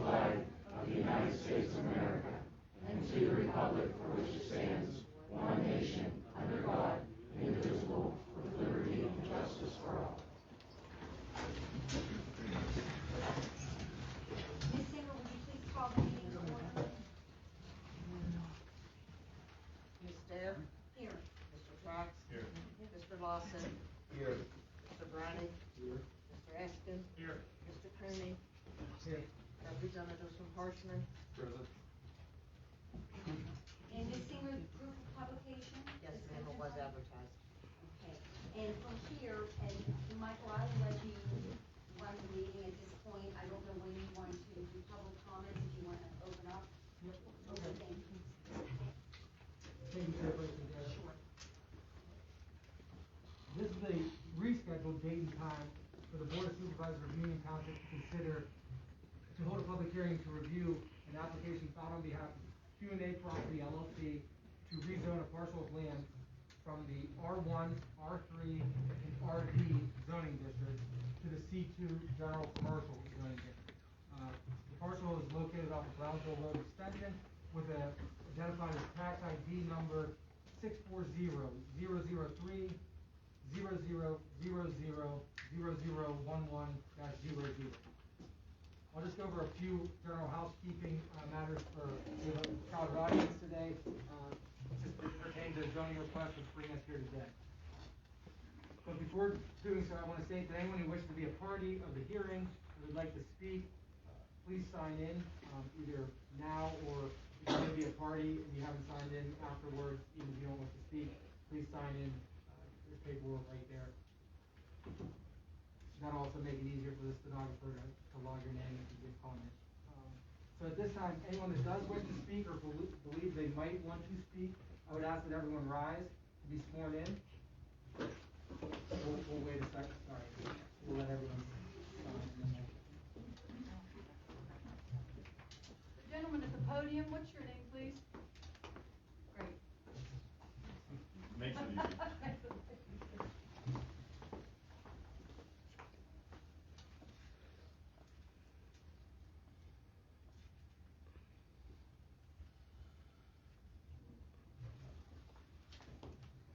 flag of the United States of America, and to the republic for which it stands, one nation, under God, indivisible, with liberty and justice for all. Ms. Singer, would you please call the meeting to order? Ms. Deb? Here. Mr. Fox? Here. Mr. Lawson? Here. Mr. Browning? Here. Mr. Eskin? Here. Mr. Cooney? Here. Representatives from Horseman? Present. And Ms. Singer, proof of publication? Yes, ma'am, it was advertised. Okay. And from here, and Michael, I will let you run the meeting at this point. I don't know when you want to do public comments, if you want to open up. Yep. Okay, thank you. Thank you, Chairperson Garrett. Sure. This is a rescheduled date and time for the Board of Supervisors of Union Township to consider, to hold a public hearing to review an application filed on behalf of Q&A Property LLC to rezone a parcel of land from the R1, R3, and RD zoning district to the C2 general commercial zoning district. The parcel is located off of Brownsville Road Extension with a identified as tax ID number 640-003-00000011-00. I'll just go over a few general housekeeping matters for the crowd audience today, just to pertain to the zoning request which bring us here today. But before doing so, I want to state that anyone who wishes to be a party of the hearing or would like to speak, please sign in either now, or if you're going to be a party and you haven't signed in afterwards, even if you don't want to speak, please sign in. There's paperwork right there. That'll also make it easier for the stenographer to log your name and to give comments. So at this time, anyone that does wish to speak or believe they might want to speak, I would ask that everyone rise to be sworn in. We'll wait a second. Sorry. We'll let everyone sign. The gentleman at the podium, what's your name, please? Great. Makes it easy.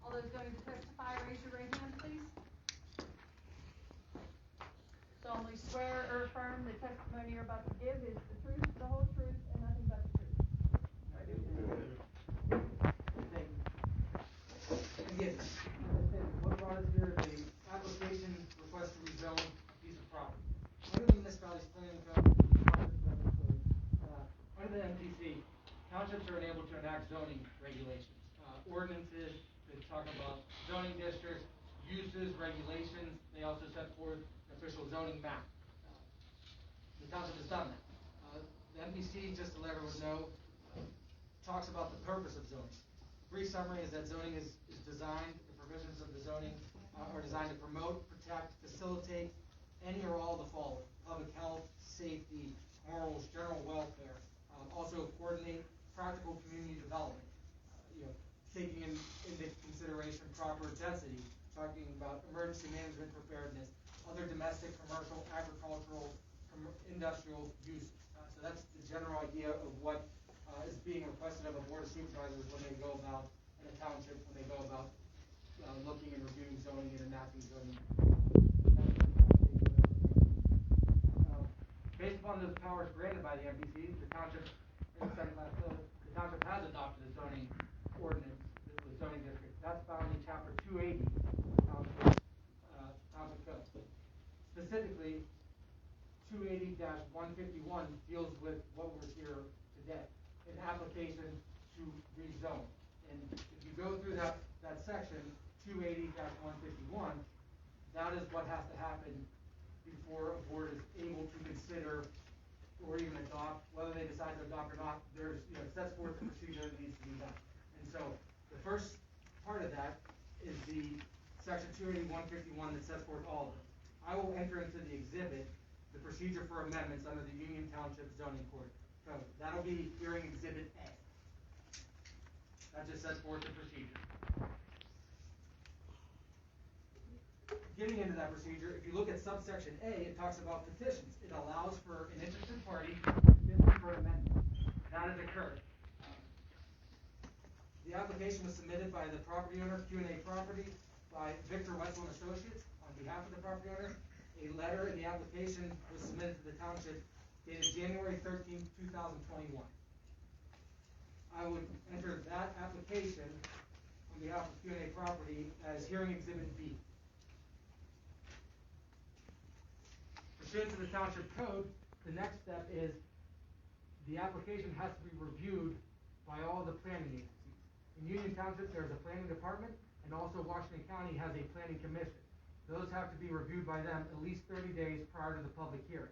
All those going to testify, raise your right hand, please. Solemnly swear or affirm the testimony you're about to give is the truth, the whole truth, and nothing but the truth. I do. Thank you. Again, as I said, what brought us here is a application request to rezone a piece of property. Under the municipality's planning code, under the MPC, townships are unable to enact zoning regulations, ordinances that talk about zoning districts, uses, regulations. They also set forth an official zoning map. The township has done that. The MPC, just to let everyone know, talks about the purpose of zoning. Brief summary is that zoning is designed, the provisions of the zoning are designed to promote, protect, facilitate any or all of the following: public health, safety, morals, general welfare, also coordinate practical community development, taking into consideration proper density, talking about emergency management preparedness, other domestic, commercial, agricultural, industrial uses. So that's the general idea of what is being requested of a board of supervisors when they go about, in a township, when they go about looking and reviewing zoning and enacting zoning. Based upon those powers granted by the MPC, the township has adopted a zoning ordinance, the zoning district. That's found in Chapter 280 of the Township Code. Specifically, 280-151 deals with what we're here today, an application to rezone. And if you go through that section, 280-151, that is what has to happen before a board is able to consider or even adopt. Whether they decide to adopt or not, there's, it sets forth the procedure that needs to be done. And so the first part of that is the section 280-151 that sets forth all of it. I will enter into the exhibit the procedure for amendments under the Union Township Zoning Code. That'll be hearing exhibit A. That just sets forth the procedure. Getting into that procedure, if you look at subsection A, it talks about petitions. It allows for an interested party asking for an amendment. That has occurred. The application was submitted by the property owner, Q&A Property, by Victor Wetzel and Associates on behalf of the property owner. A letter in the application was submitted to the township dated January 13, 2021. I would enter that application on behalf of Q&A Property as hearing exhibit B. Pursuant to the township code, the next step is the application has to be reviewed by all the planning agencies. In Union Township, there's a planning department, and also Washington County has a planning commission. Those have to be reviewed by them at least 30 days prior to the public hearing.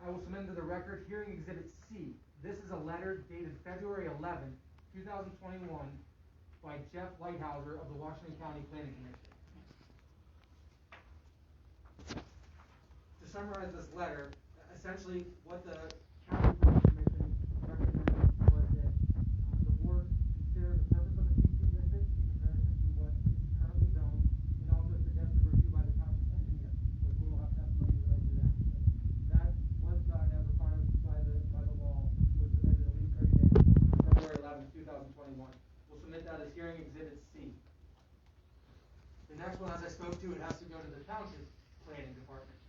I will submit to the record hearing exhibit C. This is a letter dated February 11, 2021 by Jeff Lighthouser of the Washington County Planning Commission. To summarize this letter, essentially what the County Planning Commission recommended was that the board consider the purpose of the C2 district in comparison to what is currently zoned, and also suggested review by the township engineer, which we will have testimony related to that. That was done as required by the law. It was submitted at least 30 days, February 11, 2021. We'll submit that as hearing exhibit C. The next one, as I spoke to, it has to go to the township planning department.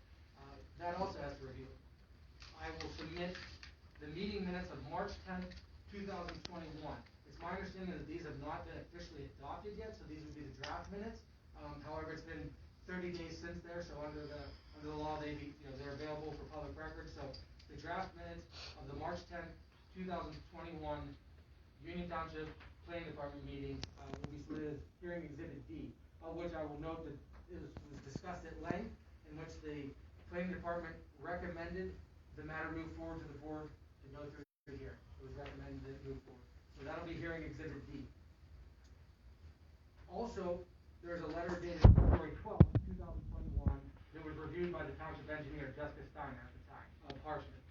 That also has to review it. I will submit the meeting minutes of March 10th, 2021. It's my understanding that these have not been officially adopted yet, so these would be the draft minutes. However, it's been 30 days since there, so under the law, they're available for public record. So the draft minutes of the March 10th, 2021 Union Township Planning Department meeting will be submitted as hearing exhibit D, of which I will note that it was discussed at length, in which the Planning Department recommended the matter move forward to the board to go through here. It was recommended that it move forward. So that'll be hearing exhibit D. Also, there's a letter dated February 12, 2021 that was reviewed by the township engineer, Jessica Steiner, at the time, of Harshman.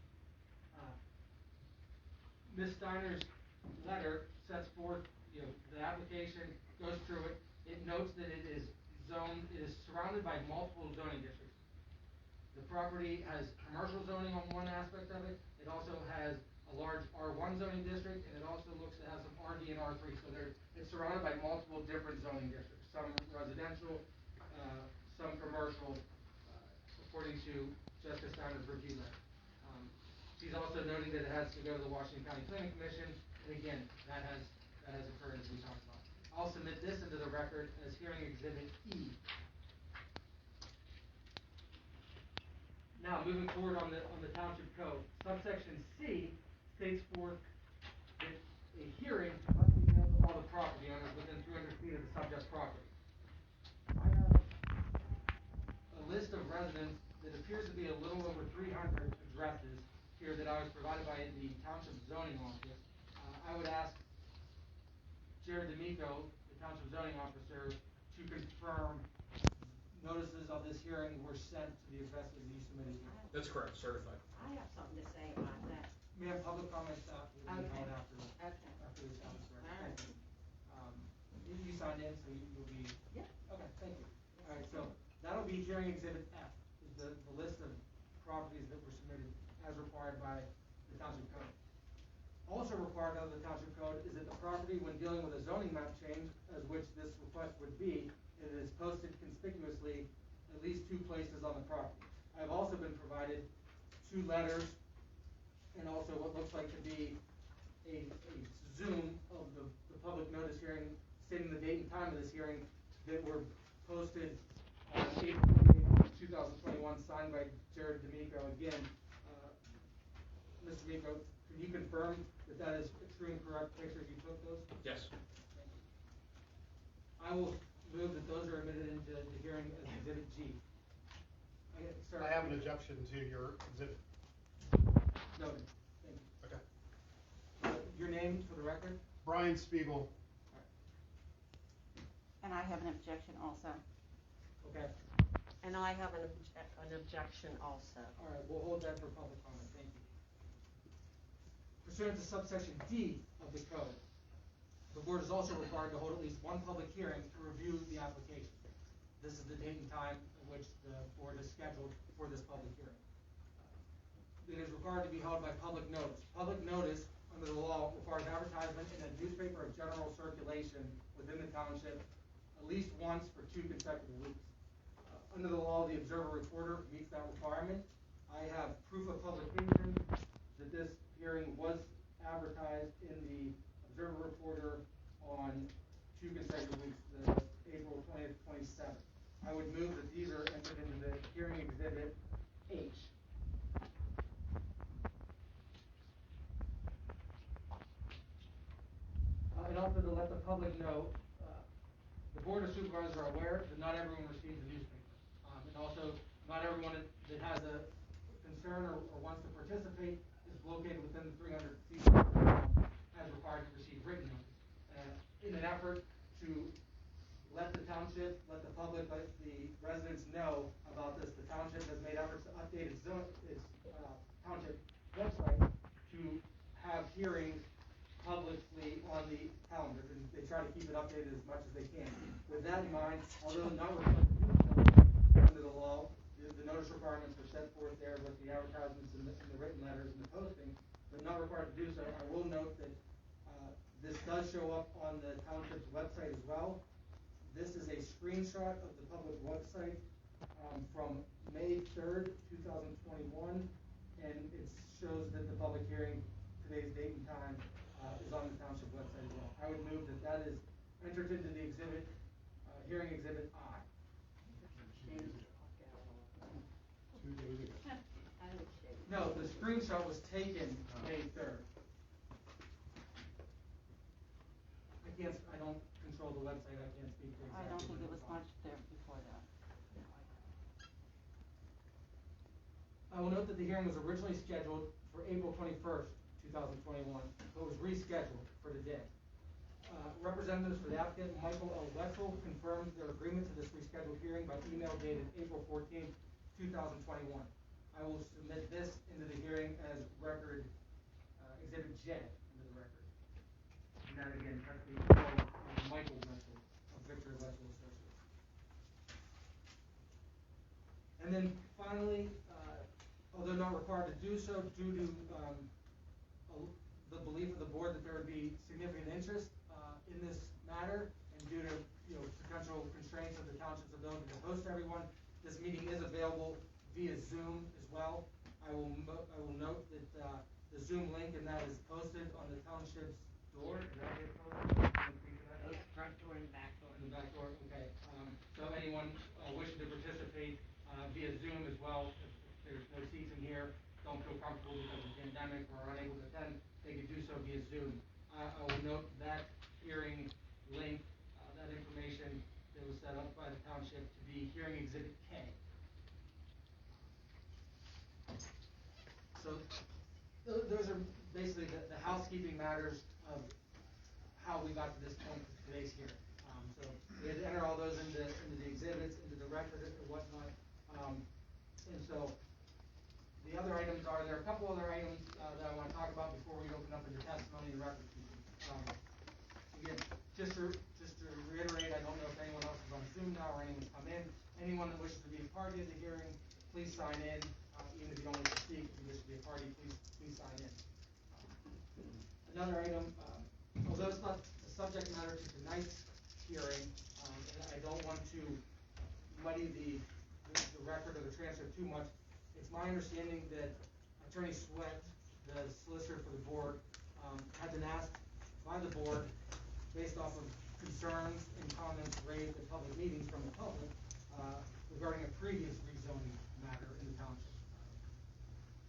Ms. Steiner's letter sets forth, the application, goes through it. It notes that it is surrounded by multiple zoning districts. The property has commercial zoning on one aspect of it. It also has a large R1 zoning district, and it also looks to have some RD and R3. So it's surrounded by multiple different zoning districts, some residential, some commercial, according to Jessica Steiner's review letter. She's also noting that it has to go to the Washington County Planning Commission, and again, that has occurred as we talked about. I'll submit this into the record as hearing exhibit E. Now, moving forward on the township code, subsection C states forth that a hearing must be held to all the property owners within 300 feet of the subject property. I have a list of residents that appears to be a little over 300 addresses here that I was provided by the township zoning office. I would ask Jared D'Amico, the township zoning officer, to confirm notices of this hearing were sent to the addresses that you submitted here. That's correct, certified. I have something to say about that. We have public comments after the Okay. held after Okay. this comes through. All right. You signed in, so you'll be. Yeah. Okay, thank you. All right, so that'll be hearing exhibit F, is the list of properties that were submitted as required by the township code. Also required under the township code is that the property, when dealing with a zoning map change, as which this request would be, it is posted conspicuously at least 2 places on the property. I've also been provided 2 letters and also what looks like to be a Zoom of the public notice hearing, stating the date and time of this hearing, that were posted on April 28, 2021, signed by Jared D'Amico. Again, Mr. D'Amico, can you confirm that that is a true and correct pictures you took those? Yes. Thank you. I will move that those are admitted into the hearing as exhibit G. I have an objection to your exhibit. Noted. Thank you. Okay. Your name for the record? Brian Spiegel. And I have an objection also. Okay. And I have an objection also. All right, we'll hold that for public comment. Thank you. Pursuant to subsection D of the code, the board is also required to hold at least one public hearing to review the application. This is the date and time in which the board is scheduled for this public hearing. that is required to be held by public notice. Public notice, under the law, requires advertisement in a newspaper of general circulation within the township at least once for 2 consecutive weeks. Under the law, the Observer Reporter meets that requirement. I have proof of publication that this hearing was advertised in the Observer Reporter on 2 consecutive weeks, the April 20th, 27th. I would move that these are entered into the hearing exhibit H. And also to let the public know, the Board of Supervisors are aware that not everyone receives a newspaper. And also, not everyone that has a concern or wants to participate is located within the 300 feet as required to receive written notice. In an effort to let the township, let the public, let the residents know about this, the township has made efforts to update its township website to have hearings publicly on the calendar, and they try to keep it updated as much as they can. With that in mind, although not required to do so under the law, the notice requirements are set forth there with the advertisements and the written letters and the posting, but not required to do so. I will note that this does show up on the township's website as well. This is a screenshot of the public website from May 3rd, 2021, and it shows that the public hearing, today's date and time, is on the township website as well. I would move that that is entered into the exhibit, hearing exhibit I. 2 days ago. No, the screenshot was taken May 3rd. I don't control the website, I can't speak to exactly. I don't think when it was on. much there before that. I will note that the hearing was originally scheduled for April 21st, 2021, but was rescheduled for today. Representatives for the applicant, Michael L. Wetzel, confirmed their agreement to this rescheduled hearing by email dated April 14th, 2021. I will submit this into the hearing as record, Exhibit J into the record. And that again, has to be Michael Wetzel of Victor Wetzel Associates. And then finally, although not required to do so due to the belief of the board that there would be significant interest in this matter, and due to potential constraints of the township's ability to host everyone, this meeting is available via Zoom as well. I will note that the Zoom link and that is posted on the township's door. Is that it? Front door and back door. The back door. Okay. So anyone wishing to participate via Zoom as well, if there's no seats in here, don't feel comfortable because of the pandemic or are unable to attend, they could do so via Zoom. I will note that hearing link, that information that was set up by the township to be hearing exhibit K. So those are basically the housekeeping matters of how we got to this point of today's hearing. So we had to enter all those into the exhibits, into the record and whatnot. And so the other items are, there are a couple other items that I want to talk about before we open up into testimony and record keeping. Again, just to reiterate, I don't know if anyone else is on Zoom now or anyone's come in. Anyone that wishes to be a party of the hearing, please sign in. Even if you don't wish to speak, if you wish to be a party, please sign in. Another item, although it's not the subject matter to tonight's hearing, and I don't want to muddy the record or the transcript too much, it's my understanding that Attorney Sweat, the solicitor for the board, had been asked by the board, based off of concerns and comments raised at public meetings from the public, regarding a previous rezoning matter in the township.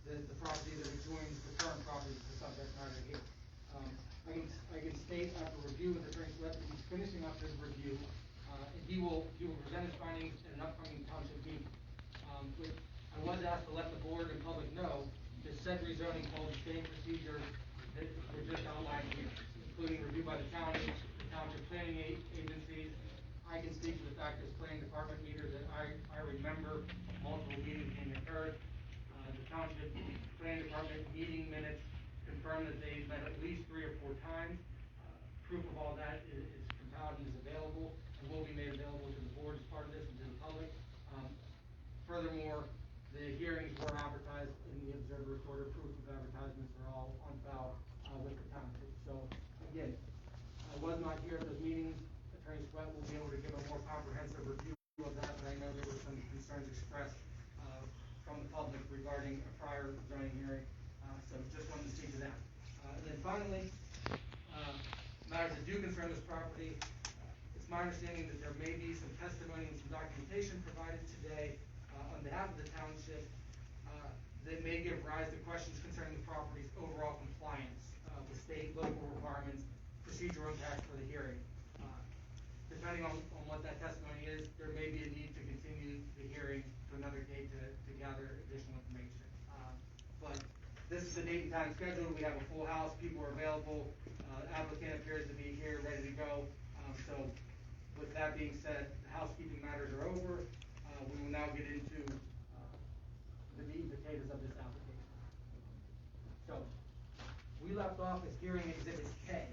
The property that adjoins the current property is the subject matter here. I can state after review with Attorney Sweat that he's finishing up his review, and he will present his findings in an upcoming township meeting. I was asked to let the board and public know that said rezoning follows the same procedures that were just outlined here, including review by the county, the township planning agencies. I can speak to the fact as planning department leader that I remember multiple meetings being occurred. The township planning department meeting minutes confirm that they met at least 3 or 4 times. Proof of all that is compiled and is available and will be made available to the board as part of this and to the public. Furthermore, the hearings were advertised in the Observer Report review of that, but I know there were some concerns expressed, from the public regarding a prior zoning hearing, so just wanted to speak to that. And then finally, matters that do concern this property, it's my understanding that there may be some testimony and some documentation provided today, on behalf of the township, that may give rise to questions concerning the property's overall compliance, with state, local requirements, procedural impacts for the hearing. Depending on what that testimony is, there may be a need to continue the hearing to another date to gather additional information. But this is the date and time scheduled. We have a full house. People are available. Applicant appears to be here, ready to go. So with that being said, the housekeeping matters are over. We will now get into the meat and potatoes of this application. So we left off as hearing exhibit K.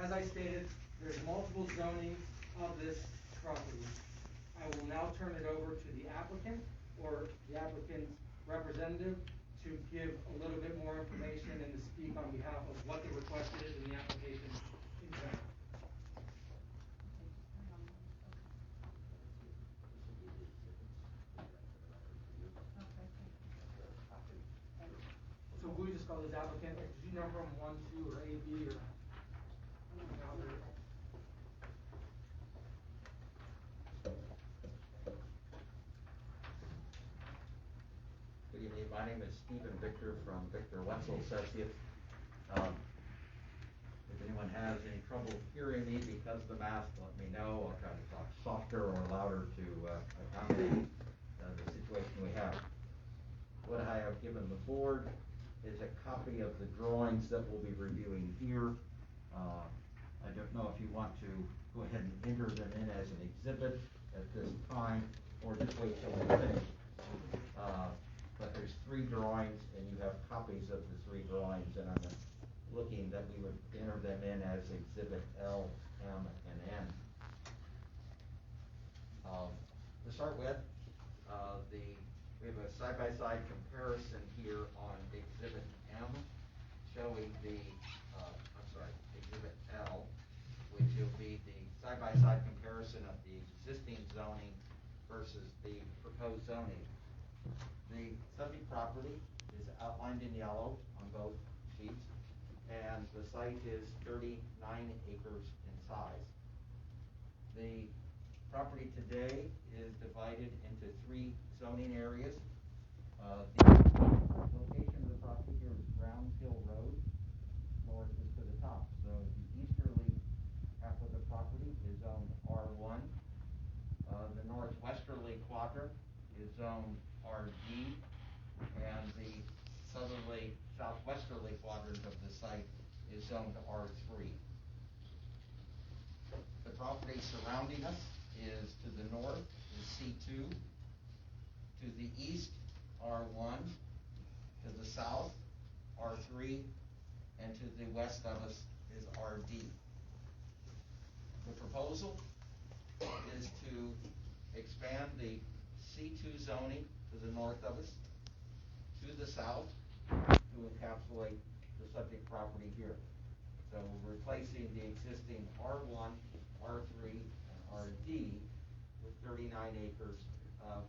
As I stated, there's multiple zonings of this property. I will now turn it over to the applicant or the applicant's representative to give a little bit more information and to speak on behalf of what the request is in the application in general. So we just call this applicant, did you number them 1, 2, or A, B, or? Good evening. My name is Stephen Victor from Victor Wetzel Associates. If anyone has any trouble hearing me because of the mask, let me know. I'll try to talk softer or louder to accommodate the situation we have. What I have given the board is a copy of the drawings that we'll be reviewing here. I don't know if you want to go ahead and enter them in as an exhibit at this time or just wait till we finish. But there's 3 drawings and you have copies of the 3 drawings, and I'm looking that we would enter them in as exhibit L, M, and N. To start with, we have a side-by-side comparison here on exhibit M showing exhibit L, which will be the side-by-side comparison of the existing zoning versus the proposed zoning. The subject property is outlined in yellow on both sheets, and the site is 39 acres in size. The property today is divided into 3 zoning areas. The location of the property here is Browns Hill Road, north is to the top. So the easterly half of the property is zoned R1. The northwesterly quadrant is zoned RD, and the southwesterly quadrant of the site is zoned R3. The property surrounding us is to the north is C2, to the east R1, to the south R3, and to the west of us is RD. The proposal is to expand the C2 zoning to the north of us, to the south, to encapsulate the subject property here. So we're replacing the existing R1, R3, and RD with 39 acres of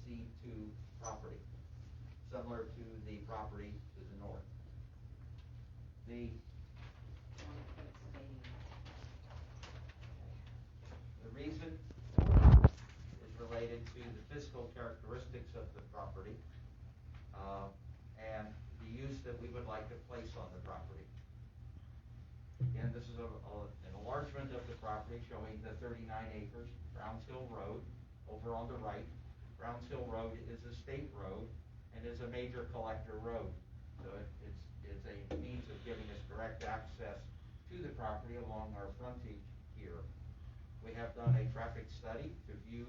C2 property, similar to the property to the north. The reason is related to the physical characteristics of the property and the use that we would like to place on the property. Again, this is an enlargement of the property showing the 39 acres, Browns Hill Road, over on the right. Browns Hill Road is a state road and is a major collector road. So it's a means of giving us direct access to the property along our frontage here. We have done a traffic study to view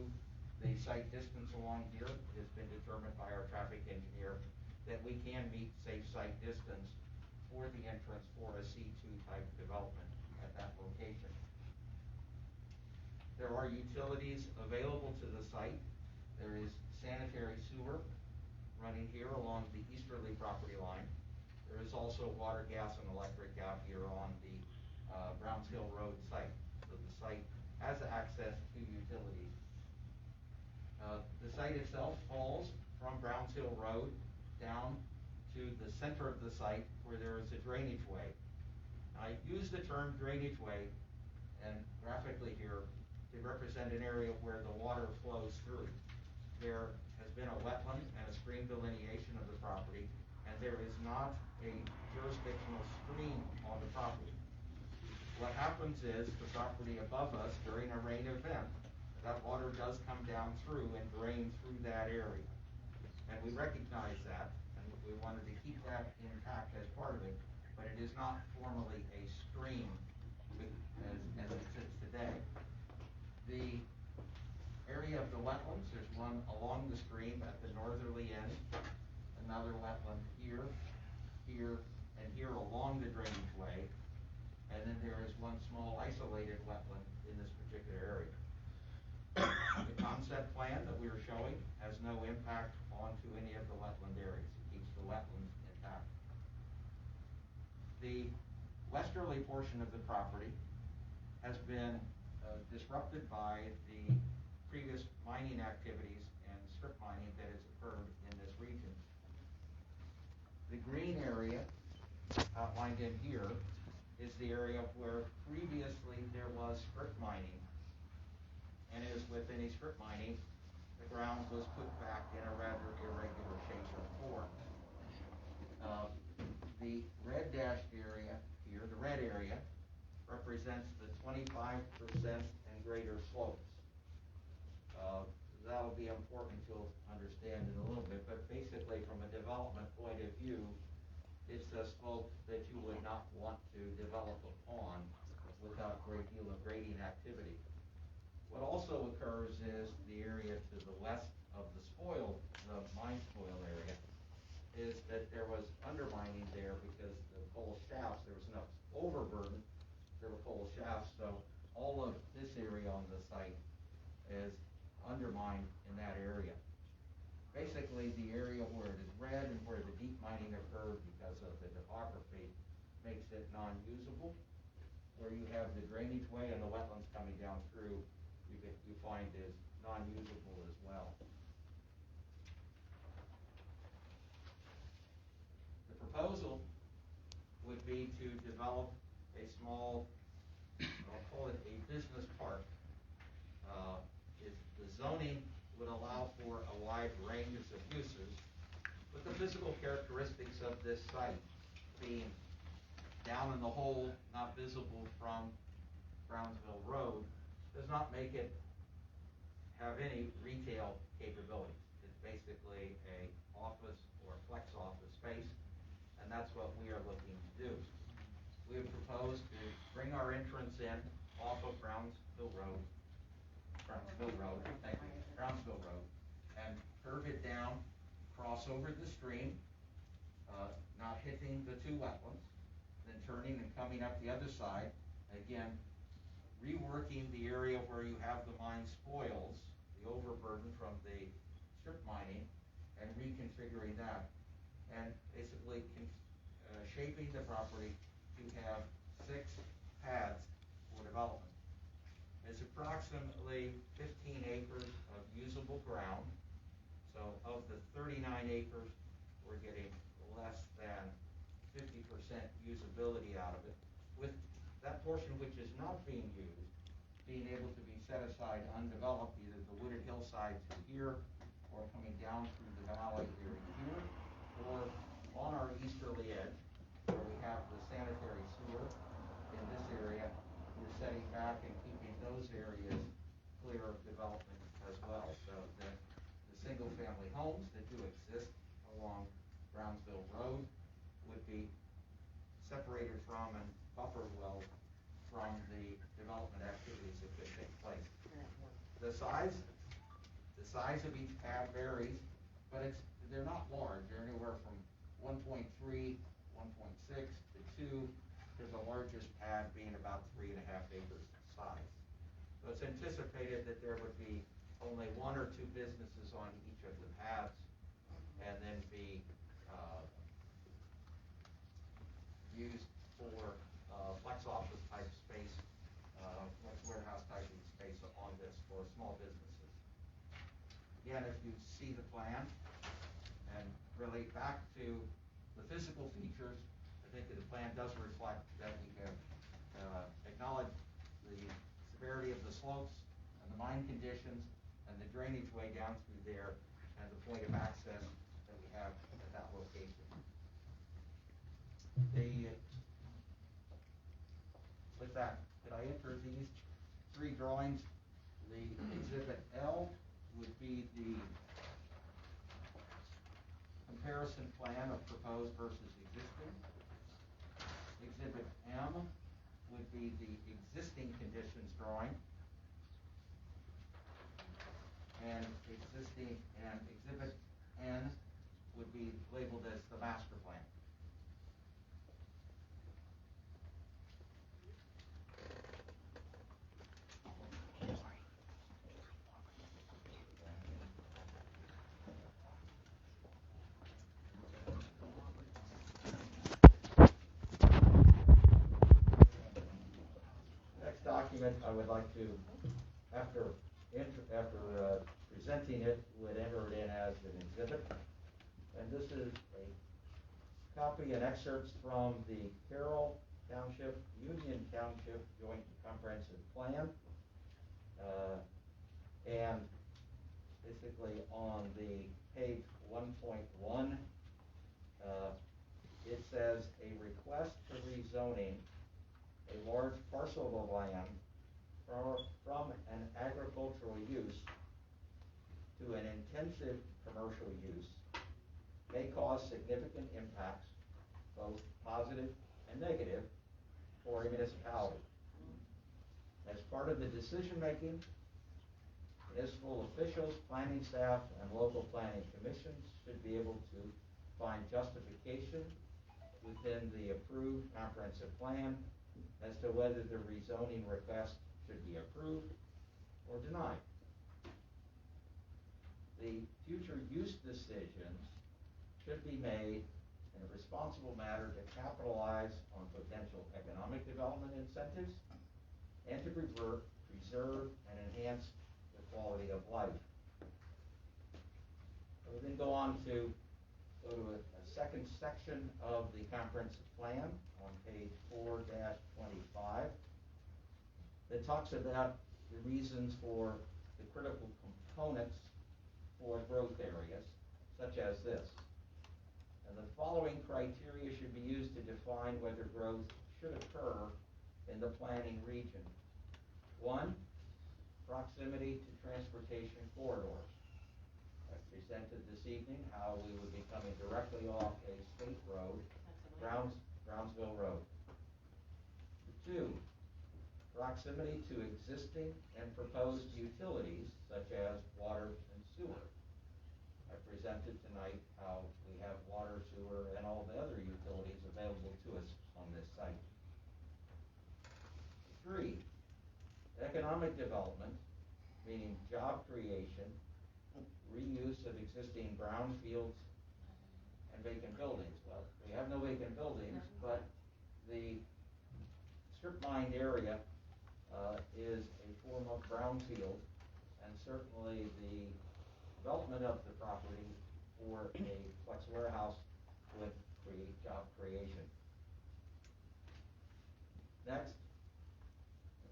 the site distance along here. It has been determined by our traffic engineer that we can meet safe site distance for the entrance for a C2 type development at that location. There are utilities available to the site. There is sanitary sewer running here along the easterly property line. There is also water, gas, and electric out here on the Browns Hill Road site. So the site has access to utilities. The site itself falls from Browns Hill Road down to the center of the site where there is a drainage way. I use the term drainage way and graphically here to represent an area where the water flows through. There has been a wetland and a stream delineation of the property, and there is not a jurisdictional stream on the property. What happens is the property above us during a rain event, that water does come down through and drain through that area. And we recognize that, and we wanted to keep that intact as part of it, but it is not formally a stream as it sits today. The area of the wetlands, there's one along the stream at the northerly end, another wetland here, here, and here along the drainage way, and then there is one small isolated wetland in this particular area. The concept plan that we are showing has no impact onto any of the wetland areas. It keeps the wetlands intact. The westerly portion of the property has been disrupted by the previous mining activities and strip mining that has occurred in this region. The green area outlined in here is the area where previously there was strip mining. And as with any strip mining, the ground was put back in a rather irregular shape or form. The red dashed area here, the red area, represents the 25% and greater slopes. That'll be important to understand in a little bit, but basically from a development point of view, it's a slope that you would not want to develop upon without a great deal of grading activity. What also occurs is the area to the west of the mine spoil area, is that there was undermining there because the coal shafts, there was enough overburden, there were coal shafts, so all of this area on the site is undermined in that area. Basically, the area where it is red and where the deep mining occurred because of the topography makes it non-usable. Where you have the drainage way and the wetlands coming down through, you find is non-usable as well. The proposal would be to develop a small, I'll call it a business park. The zoning would allow for a wide range of uses, but the physical characteristics of this site being down in the hole, not visible from Brownsville Road, does not make it have any retail capabilities. It's basically a office or flex office space, and that's what we are looking to do. We have proposed to bring our entrance in off of Brownsville Road, and curve it down, cross over the stream, not hitting the two wetlands, then turning and coming up the other side, again, reworking the area where you have the mine spoils, the overburden from the strip mining, and reconfiguring that, and basically shaping the property to have 6 paths for development. It's approximately 15 acres of usable ground, so of the 39 acres, we're getting less than 50% usability out of it, with that portion which is not being used being able to be set aside undeveloped, either the wooded hillsides here, or coming down through the valley area here, or on our easterly edge, where we have the sanitary sewer in this area. We're setting back and keeping those areas clear of development as well, so that the single-family homes that do exist along Brownsville Road would be separated from and buffered well from the development activities that could take place. The size of each pad varies, but they're not large. They're anywhere from 1.3, 1.6 to 2, to the largest pad being about 3.5 acres size. So it's anticipated that there would be only 1 or 2 businesses on each of the pads, and then be used for flex office type space, flex warehouse type on this for small businesses. Again, if you see the plan and relate back to the physical features, I think that the plan does reflect that we have acknowledged the severity of the slopes and the mine conditions and the drainage way down through there and the point of access that we have at that location. With that, could I enter these three drawings? The exhibit L would be the comparison plan of proposed versus existing. Exhibit M would be the existing conditions drawing. And exhibit N would be labeled as the master plan. Next document I would like to, after presenting it, would enter it in as an exhibit. And this is a copy and excerpts from the Carroll Township, Union Township Joint Comprehensive Plan. And basically on the page 1.1, it says a request for rezoning a large parcel of land from an agricultural use to an intensive commercial use may cause significant impacts, both positive and negative, for a municipality. As part of the decision-making, municipal officials, planning staff, and local planning commissions should be able to find justification within the approved comprehensive plan as to whether the rezoning request should be approved or denied. The future use decisions should be made in a responsible manner to capitalize on potential economic development incentives and to preserve and enhance the quality of life. I will then go to a second section of the comprehensive plan on page 4-25 that talks about the reasons for the critical components for growth areas, such as this. And the following criteria should be used to define whether growth should occur in the planning region. 1, proximity to transportation corridors. I've presented this evening how we would be coming directly off a state road, Brownsville Road. 2, proximity to existing and proposed utilities such as water and sewer. I presented tonight how we have water, sewer, and all the other utilities available to us on this site. 3, economic development, meaning job creation, reuse of existing brownfields and vacant buildings. Well, we have no vacant buildings, but the strip mined area is a form of brownfield, and certainly the development of the property for a flex warehouse would create job creation. Next,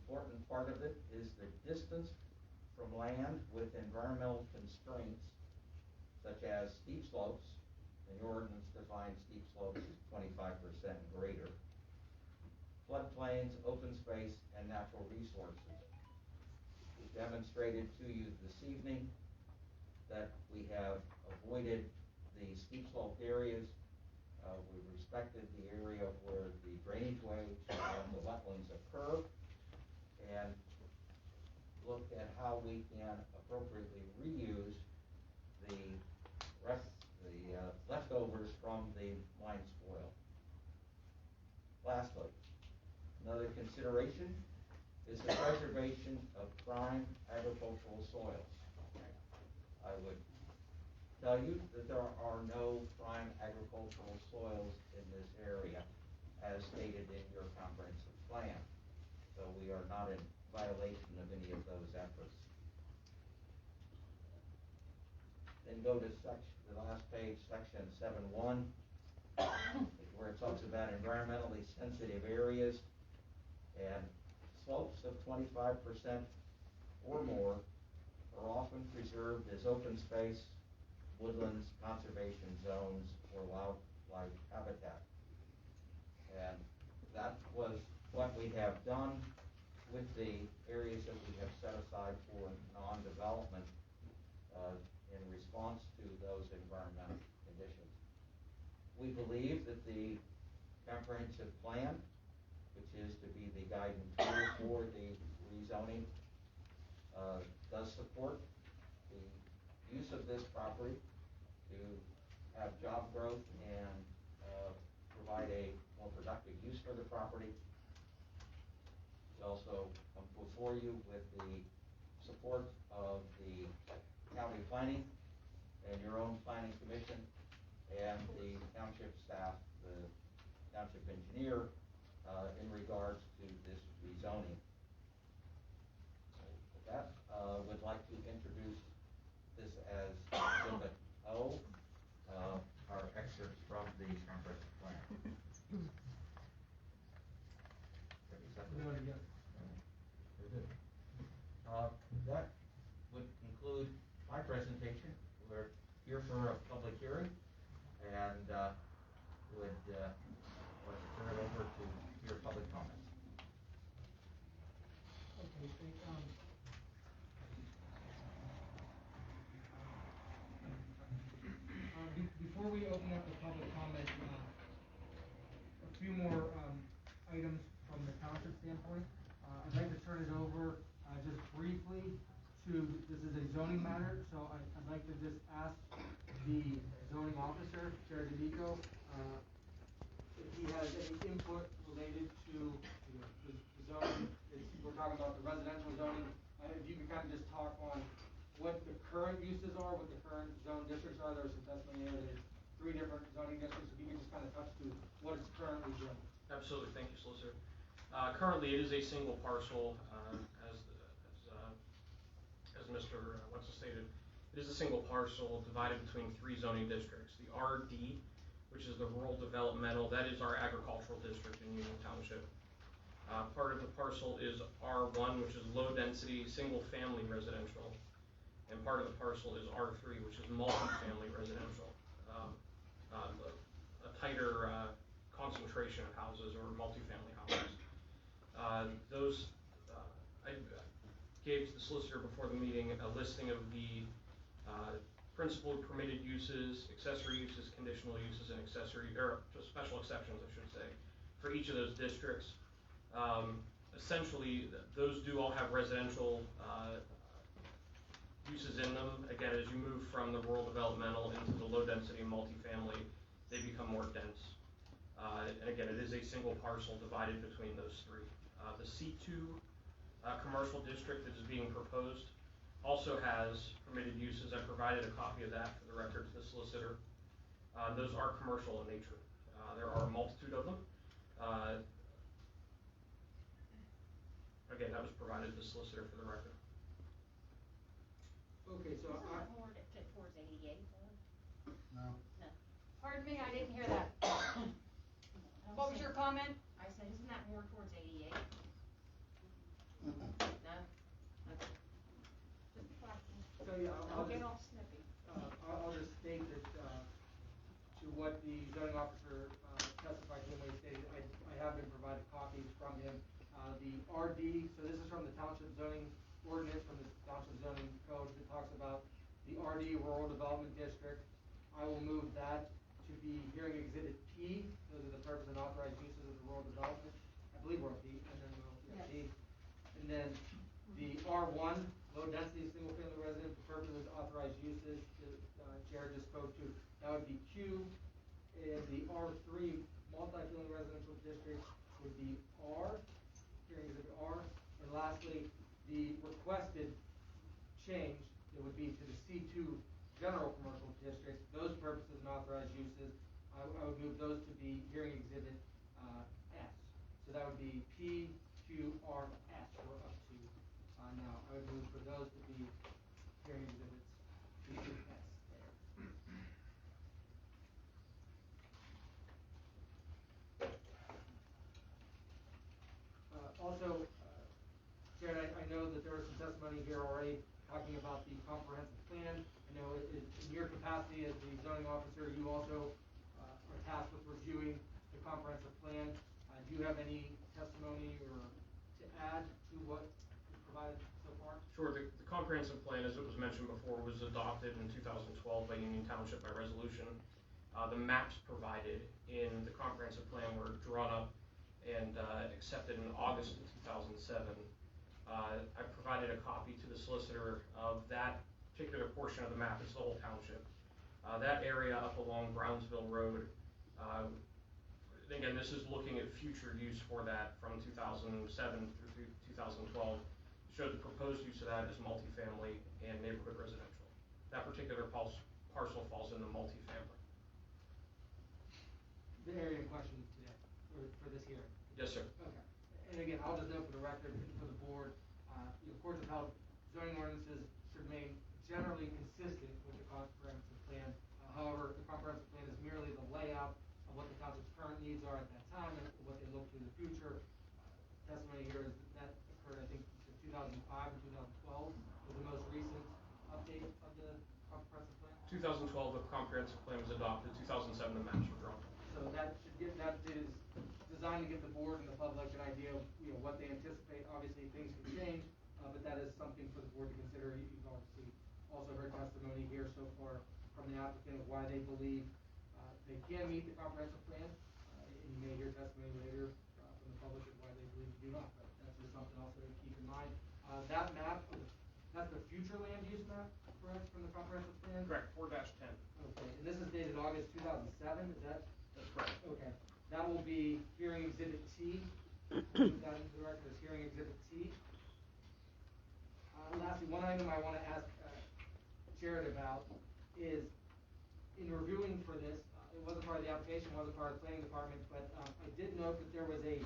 important part of it is the distance from land with environmental constraints, such as steep slopes, and the ordinance defines steep slopes as 25% and greater, floodplains, open space, and natural resources. We've demonstrated to you this evening that we have avoided the steep slope areas. We've respected the area where the drainage way and the wetlands occur, and looked at how we can appropriately reuse the leftovers from the mine spoil. Lastly, another consideration is the preservation of prime agricultural soils. I would tell you that there are no prime agricultural soils in this area as stated in your comprehensive plan. So we are not in violation of any of those efforts. Then go to the last page, section 7.1, where it talks about environmentally sensitive areas, and slopes of 25% or more are often preserved as open space, woodlands, conservation zones, or wildlife habitat. And that was what we have done with the areas that we have set aside for non-development in response to those environmental conditions. We believe that the comprehensive plan, which is to be the guiding tool for the rezoning, does support the use of this property to have job growth and provide a more productive use for the property. We also come before you with the support of the county planning and your own planning commission and the township staff, the township engineer, in regards to this rezoning. With that, would like to introduce this as Exhibit O, our excerpts from the comprehensive plan. Do it again. Very good. That would conclude my presentation. We're here for a public hearing, and would like to turn it over to your public comments. Okay, before we open up the public comment, a few more items from the township standpoint. I'd like to turn it over just briefly to, this is a zoning matter, so I'd like to just ask the zoning officer, Jared D'Amico, if he has any input related to the zoning. We're talking about the residential zoning. If you could kind of just talk on what the current uses are, what the current zone districts are. There's some testimony there. There's 3 different zoning districts. If you could just kind of touch to what it's currently doing. Absolutely, thank you, Solicitor. Currently, it is a single parcel, as Mr. Wetzel stated. It is a single parcel divided between 3 zoning districts. The RD, which is the rural developmental, that is our agricultural district in Union Township. Part of the parcel is R1, which is low density, single family residential. And part of the parcel is R3, which is multi-family residential. A tighter concentration of houses or multi-family houses. I gave the solicitor before the meeting a listing of the principal permitted uses, accessory uses, conditional uses, and special exceptions, I should say, for each of those districts. Essentially, those do all have residential uses in them. Again, as you move from the rural developmental into the low density multifamily, they become more dense. And again, it is a single parcel divided between those 3. The C2 commercial district that is being proposed also has permitted uses. I provided a copy of that for the record to the solicitor. Those are commercial in nature. There are a multitude of them. Again, that was provided to the solicitor for the record. Okay, so Isn't that more towards 88 though? No. No. Pardon me, I didn't hear that. What was your comment? I said, isn't that more towards 88? No? Okay. Just a question. So yeah, I'll Don't get just, all snippy. I'll just state that to what the zoning officer testified to when he stated, I have been provided copies from him. The RD, so this is from the township zoning ordinance, from the township zoning code that talks about the RD rural development district. I will move that to be hearing exhibit P. Those are the purpose and authorized uses of the rural development. I believe we're on P, and then we'll P. And then the R1, low density single family residence, the purposes authorized uses that Jared just spoke to. That would be Q. And the R3 multifamily residential district would be R. Hearing exhibit R. And lastly, the requested change, it would be to the C2 general commercial district. Those purposes and authorized uses, I would move those to be hearing exhibit S. So that would be P, Q, R, S. We're up to I would move for those to be hearing exhibits C through S there. Also, Jared, I know that there was some testimony here already talking about the comprehensive plan. I know in your capacity as the zoning officer, you also are tasked with reviewing the comprehensive plan. Do you have any testimony or to add to what is provided so far? Sure, the comprehensive plan, as it was mentioned before, was adopted in 2012 by Union Township by resolution. The maps provided in the comprehensive plan were drawn up and accepted in August of 2007. I provided a copy to the solicitor of that particular portion of the map. It's the whole township. That area up along Brownsville Road, again, this is looking at future use for that from 2007 through 2012. Showed the proposed use of that as multifamily and neighborhood residential. That particular parcel falls in the multifamily. The area in question today, for this hearing? Yes, sir. Okay. And again, I'll just note for the record and for the board, the courts have held zoning ordinances should remain generally consistent with the comprehensive plan. However, the comprehensive plan is merely the layout of what the township's current needs are at that time and what they look to in the future. Testimony here is that occurred, I think, in 2005 and 2012 was the most recent update of the comprehensive plan. 2012, the comprehensive plan was adopted. 2007, the maps were drawn. So that is designed to give the board and the public an idea of what they anticipate. Obviously, things can change, but that is something for the board to consider. You've obviously also heard testimony here so far from the applicant of why they believe they can meet the comprehensive plan. And you may hear testimony later from the public of why they believe they do not. But that's just something also to keep in mind. That map, that's the future land use map, correct, from the comprehensive plan? Correct, 4-10. Okay, and this is dated August 2007, is that? That's correct. Okay, that will be hearing exhibit T. Move that into the record as hearing exhibit T. Lastly, one item I want to ask Jared about is, in reviewing for this, it wasn't part of the application, wasn't part of the planning department, but I did note that there was a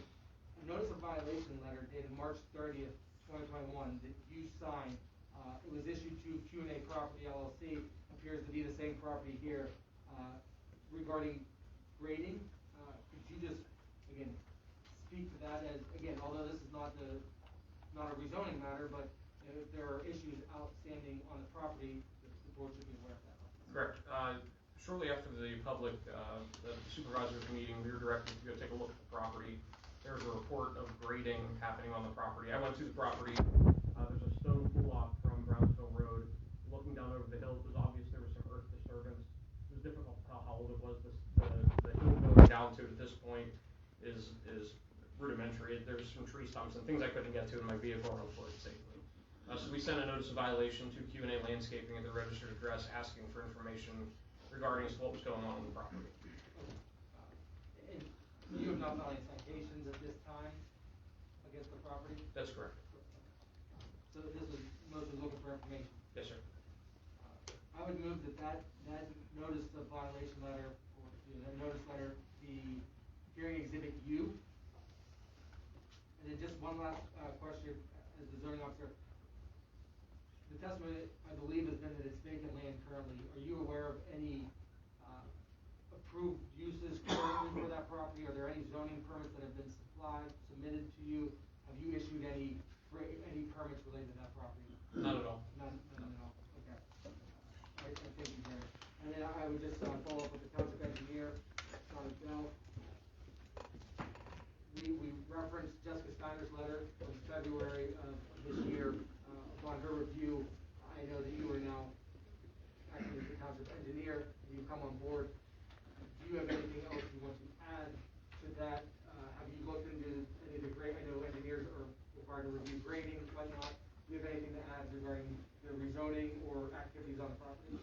notice of violation letter dated March 30th, 2021 that you signed. It was issued to Q&A Property LLC, appears to be the same property here, regarding grading. Could you just, again, speak to that as, again, although this is not a rezoning matter, but if there are issues outstanding on the property, the board should be aware of that. Correct. Shortly after the public, the supervisors meeting, we were directed to go take a look at the property. There was a report of grading happening on the property. I went to the property. There's a stone pull-off from Brownsville Road. Looking down over the hill, it was obvious there was some earth disturbance. It was difficult to tell how old it was. The hill going down to it at this point is rudimentary. There's some tree stumps and things I couldn't get to in my vehicle and unplug it safely. So we sent a notice of violation to Q&A Landscaping at the registered address asking for information regarding what was going on the property. And you have not filed any citations at this time against the property? That's correct. So this is mostly looking for information? Yes, sir. I would move that notice of violation letter, or that notice letter, be hearing exhibit U. And then just one last question as the zoning officer. The testimony, I believe, has been that it's vacant land currently. Are you aware of any approved uses currently for that property? Are there any zoning permits that have been submitted to you? Have you issued any permits related to that property? Not at all. None at all. Okay. I thank you, Jared. And then I would just follow up with the township engineer, Sean Bell. We referenced Jessica Steiner's letter from February of this year. Upon her review, I know that you are now acting as the township engineer, and you come on board. Do you have anything else you want to add to that? Have you looked into any of the I know engineers are required to review grading and whatnot. Do you have anything to add regarding the rezoning or activities on the property?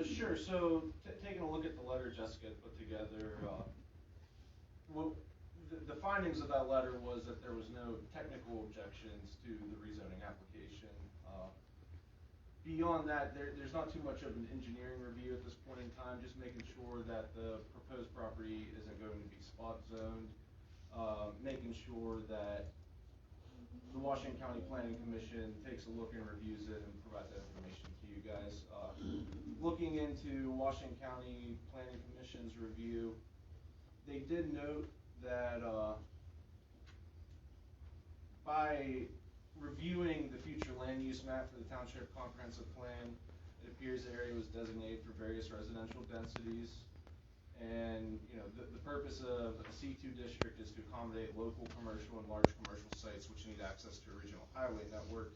Sure. So, taking a look at the letter Jessica put together, the findings of that letter was that there was no technical objections to the rezoning application. Beyond that, there's not too much of an engineering review at this point in time, just making sure that the proposed property isn't going to be spot zoned, making sure that the Washington County Planning Commission takes a look and reviews it and provides that information to you guys. Looking into Washington County Planning Commission's review, they did note that by reviewing the future land use map for the Township Comprehensive Plan, it appears the area was designated for various residential densities. And, you know, the purpose of a C2 district is to accommodate local commercial and large commercial sites which need access to a regional highway network.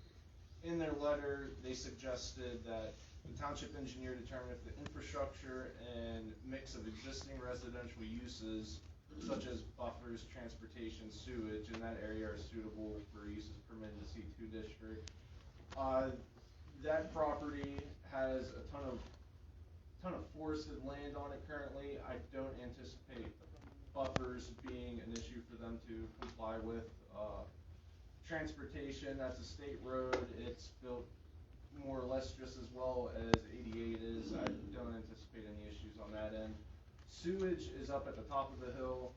In their letter, they suggested that the township engineer determine if the infrastructure and mix of existing residential uses, such as buffers, transportation, sewage in that area are suitable for uses permitted in the C2 district. That property has a ton of forested land on it currently. I don't anticipate buffers being an issue for them to comply with. Transportation, that's a state road. It's built more or less just as well as 88 is. I don't anticipate any issues on that end. Sewage is up at the top of the hill.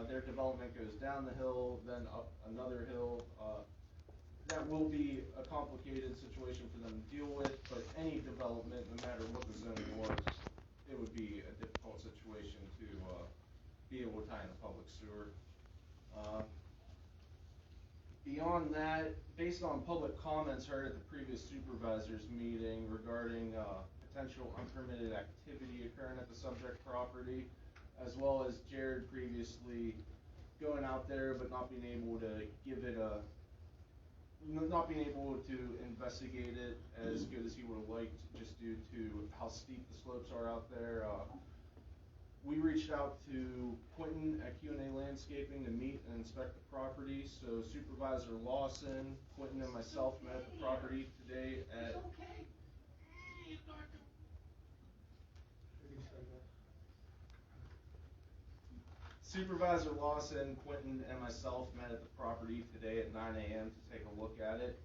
Their development goes down the hill, then up another hill. That will be a complicated situation for them to deal with, but any development, no matter what the zoning was, it would be a difficult situation to be able to tie in a public sewer. Beyond that, based on public comments heard at the previous supervisors meeting regarding potential unpermitted activity occurring at the subject property, as well as Jared previously going out there but not being able to investigate it as good as he would have liked, just due to how steep the slopes are out there. We reached out to Quentin at Q&A Landscaping to meet and inspect the property. So Supervisor Lawson, Quentin, and myself met at the property today at Supervisor Lawson, Quentin, and myself met at the property today at 9 a.m. to take a look at it.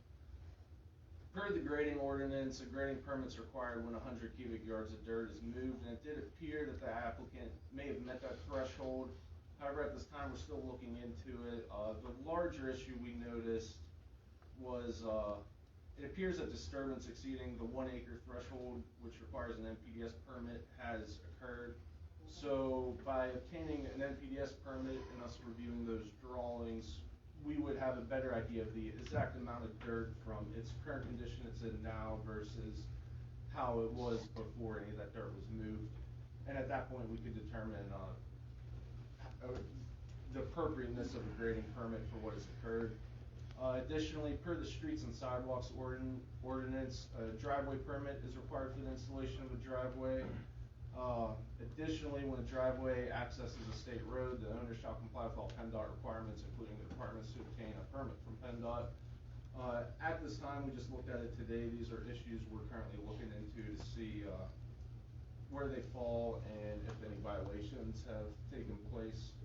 Per the grading ordinance, a grading permit's required when 100 cubic yards of dirt is moved, and it did appear that the applicant may have met that threshold. However, at this time, we're still looking into it. The larger issue we noticed was it appears that disturbance exceeding the 1 acre threshold, which requires an NPDES permit, has occurred. So by obtaining an NPDES permit and us reviewing those drawings, we would have a better idea of the exact amount of dirt from its current condition it's in now versus how it was before any of that dirt was moved. And at that point, we could determine the appropriateness of a grading permit for what has occurred. Additionally, per the Streets and Sidewalks ordinance, a driveway permit is required for the installation of a driveway. Additionally, when a driveway accesses a state road, the owner shall comply with all PennDOT requirements, including the requirements to obtain a permit from PennDOT. At this time, we just looked at it today. These are issues we're currently looking into to see where they fall and if any violations have taken place.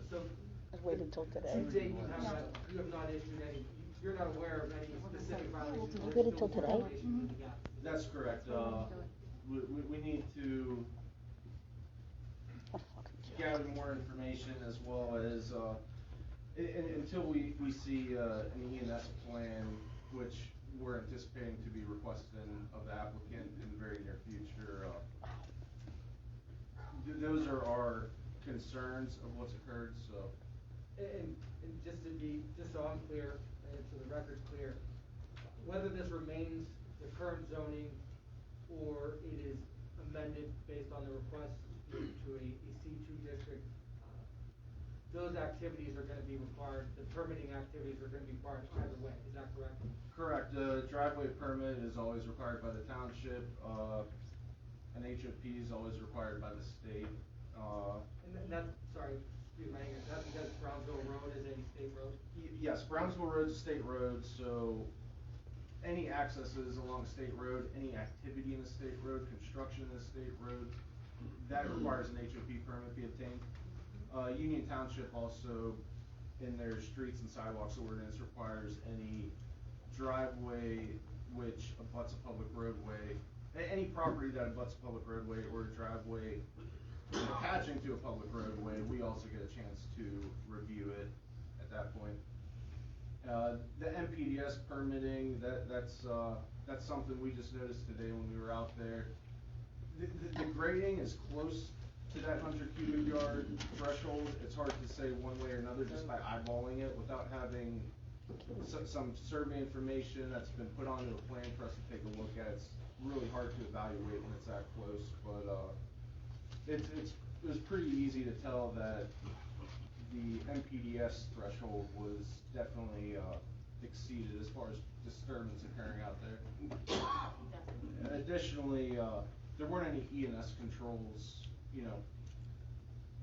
So I waited until today. to date, you have not issued any, you're not aware of any specific violations. You waited till today? That's correct. We need to gather more information, as well as until we see an E&S plan, which we're anticipating to be requested of the applicant in the very near future. Those are our concerns of what's occurred. So, and just so I'm clear, and so the record's clear, whether this remains the current zoning or it is amended based on the request to a C2 district, those activities are going to be required, the permitting activities are going to be required either way, is that correct? correct. The driveway permit is always required by the township. An HOP is always required by the state. And that's, sorry, excuse me, that's because Brownsville Road is a state road? Yes, Brownsville Road is a state road, so any accesses along a state road, any activity in a state road, construction in a state road, that requires an HOP permit be obtained. Union Township also, in their streets and sidewalks ordinance, requires any driveway which abuts a public roadway, any property that abuts a public roadway or a driveway attaching to a public roadway, we also get a chance to review it at that point. The MPDS permitting, that's something we just noticed today when we were out there. The grading is close to that 100 cubic yard threshold. It's hard to say one way or another just by eyeballing it without having some survey information that's been put onto a plan for us to take a look at. It's really hard to evaluate when it's that close, but it was pretty easy to tell that the MPDS threshold was definitely exceeded as far as disturbance occurring out there. Additionally, there weren't any E&S controls,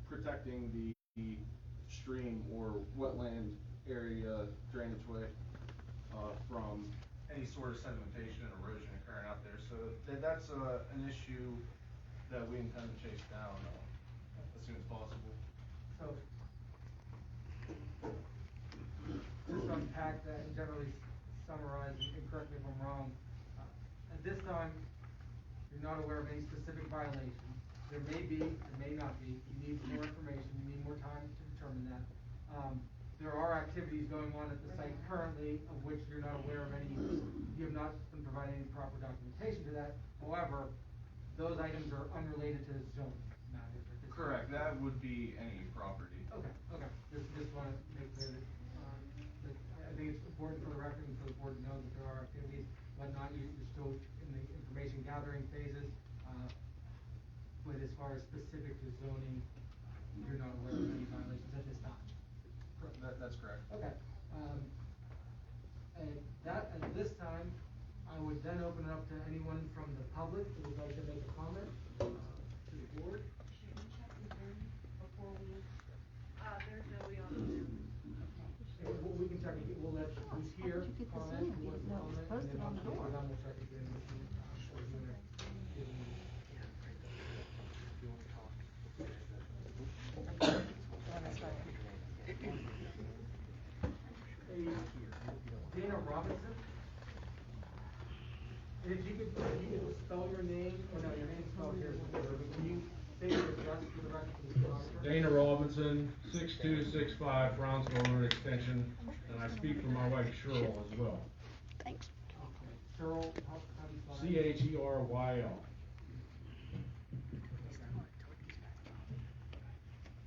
protecting the stream or wetland area drainage way from any sort of sedimentation and erosion occurring out there. So that's an issue that we intend to chase down as soon as possible. So, just to unpack that and generally summarize, and correct me if I'm wrong, at this time, you're not aware of any specific violations. There may be, there may not be. You need more information, you need more time to determine that. There are activities going on at the site currently of which you're not aware of any, you have not been providing any proper documentation to that. However, those items are unrelated to zoning matters. Correct, that would be any property. Okay, just want to make clear that, I think it's important for the record and for the board to know that there are activities, whatnot, you're still in the information gathering phases, but as far as specific to zoning, you're not aware of any violations at this time. That's correct. Okay, at this time, I would then open it up to anyone from the public who would like to make a comment, to the board. Should we check the Zoom before we, there's nobody on the Zoom. We can check it, we'll let who's here How'd you get the comment, Zoom? who wants to No, it's comment, and then posted on once the we're door. done, we'll check again. Dana Robinson? If you could spell your name, or no, your name's spelled here, but can you say your address for the record, please? Dana Robinson, 6265 Brownsville Road Extension, and I speak for my wife Cheryl as well. Thanks. Okay. Cheryl, how do you spell that? Cheryl.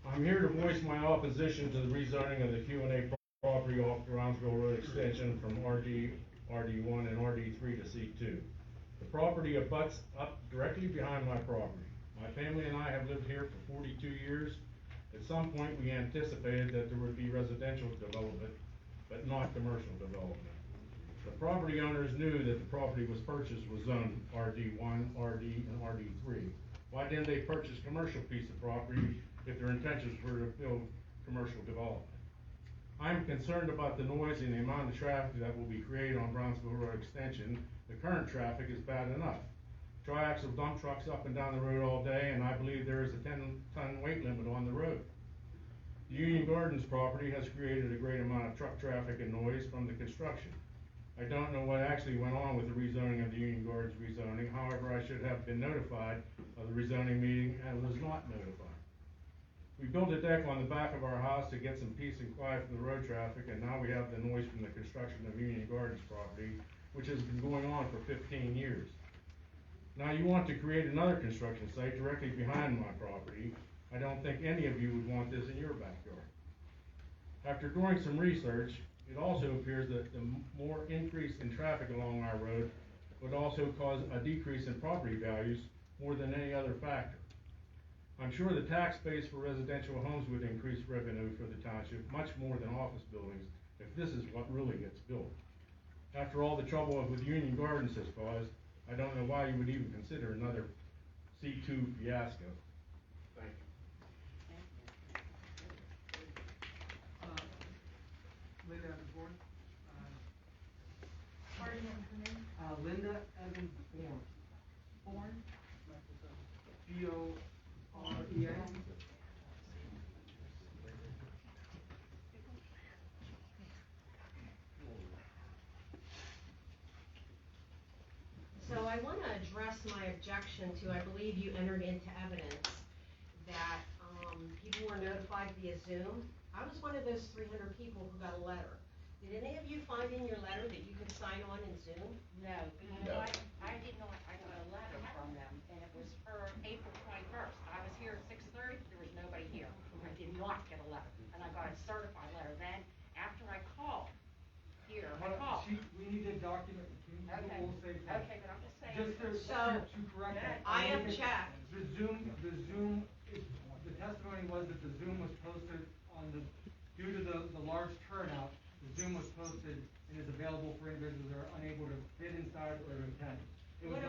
I'm here to voice my opposition to the rezoning of the Q&A property off Brownsville Road Extension from RD1 and RD3 to C2. The property abuts up directly behind my property. My family and I have lived here for 42 years. At some point, we anticipated that there would be residential development, but not commercial development. The property owners knew that the property was purchased was zoned RD1, RD, and RD3. Why didn't they purchase a commercial piece of property if their intentions were to build commercial development? I'm concerned about the noise and the amount of traffic that will be created on Brownsville Road Extension. The current traffic is bad enough. Triaxle dump trucks up and down the road all day, and I believe there is a 10-ton weight limit on the road. The Union Gardens property has created a great amount of truck traffic and noise from the construction. I don't know what actually went on with the rezoning of the Union Gardens rezoning. However, I should have been notified of the rezoning meeting and was not notified. We built a deck on the back of our house to get some peace and quiet from the road traffic, and now we have the noise from the construction of Union Gardens property, which has been going on for 15 years. Now you want to create another construction site directly behind my property. I don't think any of you would want this in your backyard. After doing some research, it also appears that the more increase in traffic along our road would also cause a decrease in property values more than any other factor. I'm sure the tax base for residential homes would increase revenue for the township much more than office buildings if this is what really gets built. After all the trouble with Union Gardens has caused, I don't know why you would even consider another C2 fiasco. Thank you. Linda Evans Bourne. Pardon me, name? Linda Evans Bourne. Born? B-O-R-E-N. So I want to address my objection to, I believe you entered into evidence that people were notified via Zoom. I was one of those 300 people who got a letter. Did any of you find in your letter that you could sign on in Zoom? No, No. I did not, I got a letter from them, and it was for April 21st. I was here at 6:30, there was nobody here. I did not get a letter, and I got a certified letter. Then, after I called, here, I called. We need a document, Okay, we'll say that. okay, but I'm just saying. To correct that. I object. The testimony was that the Zoom was posted due to the large turnout, the Zoom was posted and is available for individuals that are unable to get inside or to attend. What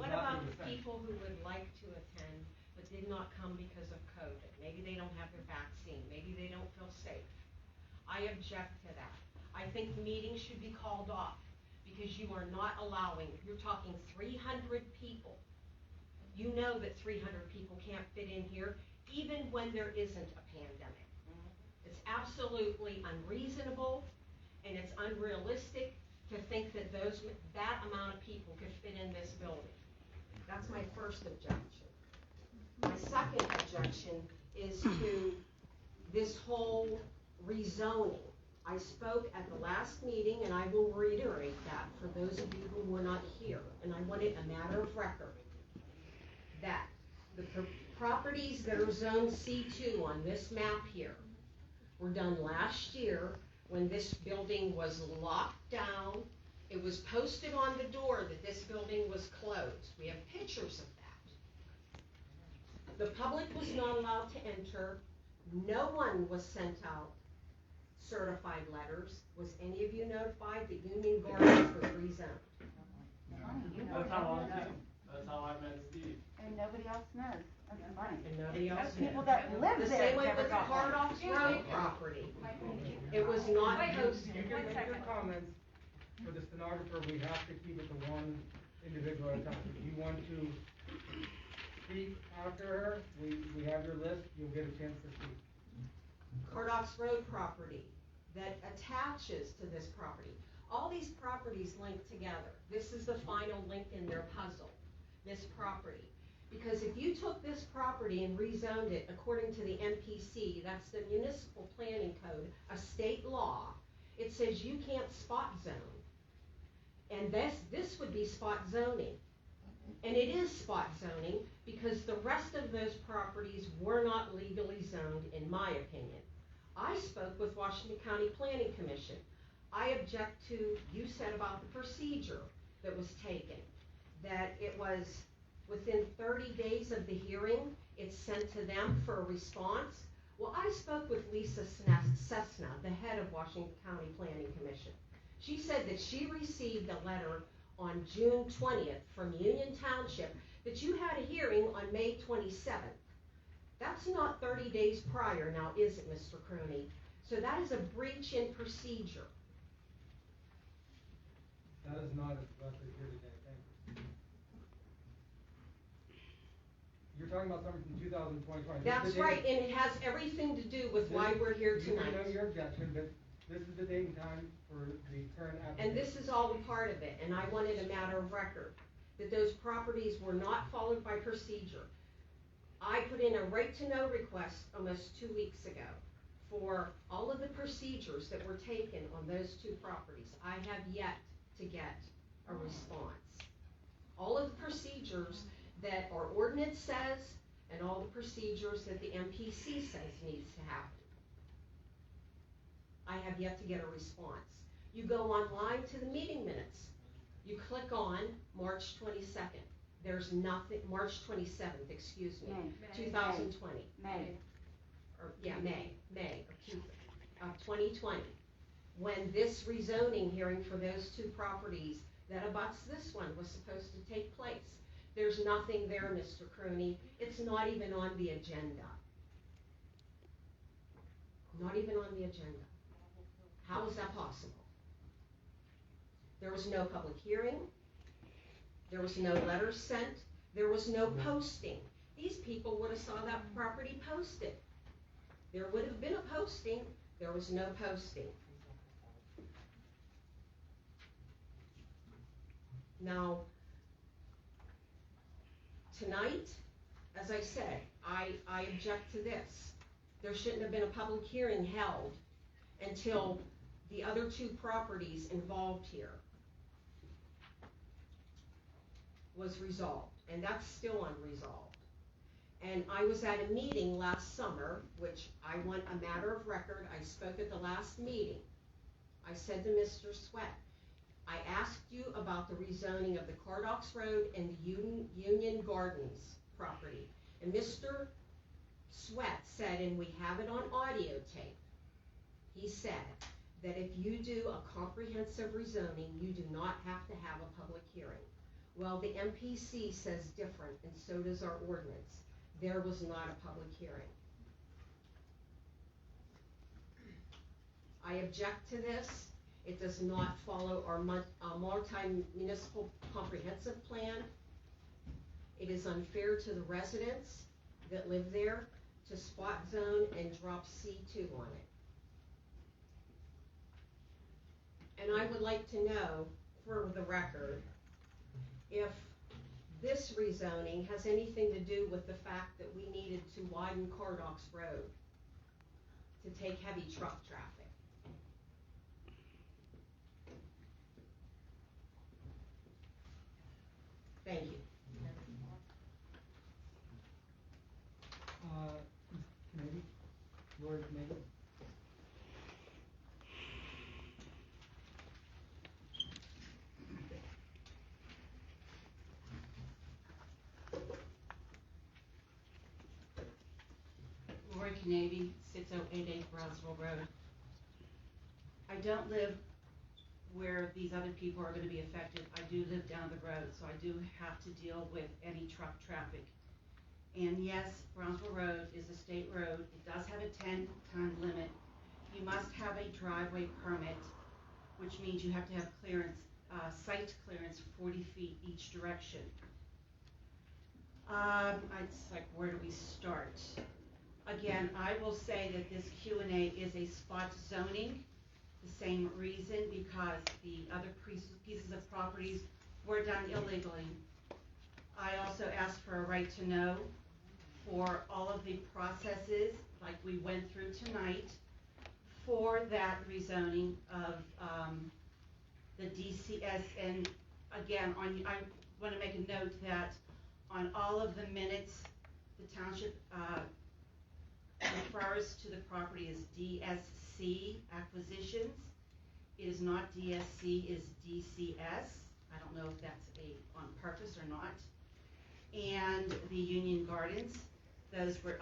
about the people who would like to attend but did not come because of COVID? Maybe they don't have their vaccine, maybe they don't feel safe. I object to that. I think meetings should be called off because you are not allowing, you're talking 300 people. You know that 300 people can't fit in here even when there isn't a pandemic. It's absolutely unreasonable and it's unrealistic to think that that amount of people could fit in this building. That's my first objection. My second objection is to this whole rezoning. I spoke at the last meeting, and I will reiterate that for those of you who were not here, and I want it a matter of record, that the properties that are zoned C2 on this map here were done last year when this building was locked down. It was posted on the door that this building was closed. We have pictures of that. The public was not allowed to enter. No one was sent out certified letters. Was any of you notified that Union Gardens was rezoned? That's how I met Steve. And nobody else knows. That's funny. And nobody else Those people knows. that live The there same way never with the got one. Cardoff's Road property. It was not posted. You can make your comments. For the stenographer, we have to keep it to one individual at a time. If you want to speak after her, we have your list, you'll get a chance to speak. Cardoff's Road property that attaches to this property. All these properties link together. This is the final link in their puzzle, this property. Because if you took this property and rezoned it according to the MPC, that's the Municipal Planning Code, a state law, it says you can't spot zone. And this would be spot zoning. And it is spot zoning because the rest of those properties were not legally zoned, in my opinion. I spoke with Washington County Planning Commission. I object to, you said about the procedure that was taken, that it was within 30 days of the hearing, it's sent to them for a response. Well, I spoke with Lisa Cessna, the head of Washington County Planning Commission. She said that she received a letter on June 20th from Union Township that you had a hearing on May 27th. That's not 30 days prior now, is it, Mr. Crooney? So that is a breach in procedure. That is not a record here today, thank you. You're talking about something from 2020. That's right, and it has everything to do with why we're here tonight. You know your objection, but this is the date and time for the current application. And this is all a part of it, and I wanted a matter of record, that those properties were not followed by procedure. I put in a right-to-know request almost 2 weeks ago for all of the procedures that were taken on those two properties. I have yet to get a response. All of the procedures that our ordinance says and all the procedures that the MPC says needs to happen. I have yet to get a response. You go online to the meeting minutes. You click on March 22nd. There's nothing, March 27th, excuse me, 2020. May. Or, yeah, May of 2020. When this rezoning hearing for those two properties that abuts this one was supposed to take place. There's nothing there, Mr. Crooney. It's not even on the agenda. Not even on the agenda. How is that possible? There was no public hearing. There was no letters sent. There was no posting. These people would have saw that property posted. There would have been a posting. There was no posting. Now, tonight, as I said, I object to this. There shouldn't have been a public hearing held until the other two properties involved here was resolved, and that's still unresolved. And I was at a meeting last summer, which I want a matter of record. I spoke at the last meeting. I said to Mr. Sweat, I asked you about the rezoning of the Cardox Road and the Union Gardens property. And Mr. Sweat said, and we have it on audio tape, he said that if you do a comprehensive rezoning, you do not have to have a public hearing. Well, the MPC says different, and so does our ordinance. There was not a public hearing. I object to this. It does not follow our multi-municipal comprehensive plan. It is unfair to the residents that live there to spot zone and drop C2 on it. And I would like to know, for the record, if this rezoning has anything to do with the fact that we needed to widen Cardox Road to take heavy truck traffic. Thank you. Maybe, Lord, maybe. Lori Canavy, 6088 Brownsville Road. I don't live where these other people are going to be affected. I do live down the road, so I do have to deal with any truck traffic. And yes, Brownsville Road is a state road. It does have a 10-ton limit. You must have a driveway permit, which means you have to have clearance, site clearance 40 feet each direction. It's like, where do we start? Again, I will say that this Q&A is a spot zoning. The same reason, because the other pieces of properties were done illegally. I also asked for a right to know for all of the processes like we went through tonight for that rezoning of the DCS. And again, I want to make a note that on all of the minutes, the township refers to the property as DSC acquisitions. It is not DSC, it is DCS. I don't know if that's on purpose or not. And the Union Gardens, those were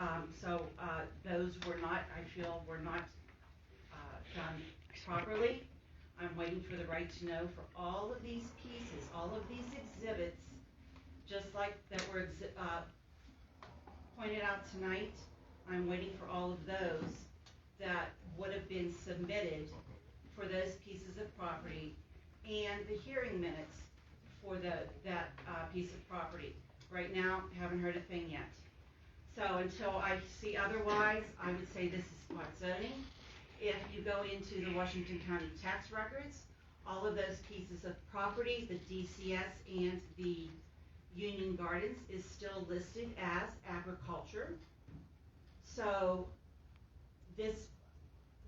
those were not, I feel, were not done properly. I'm waiting for the right to know for all of these pieces, all of these exhibits, just like that were pointed out tonight. I'm waiting for all of those that would have been submitted for those pieces of property and the hearing minutes for that piece of property. Right now, haven't heard a thing yet. So until I see otherwise, I would say this is spot zoning. If you go into the Washington County tax records, all of those pieces of property, the DCS and the Union Gardens, is still listed as agriculture. So this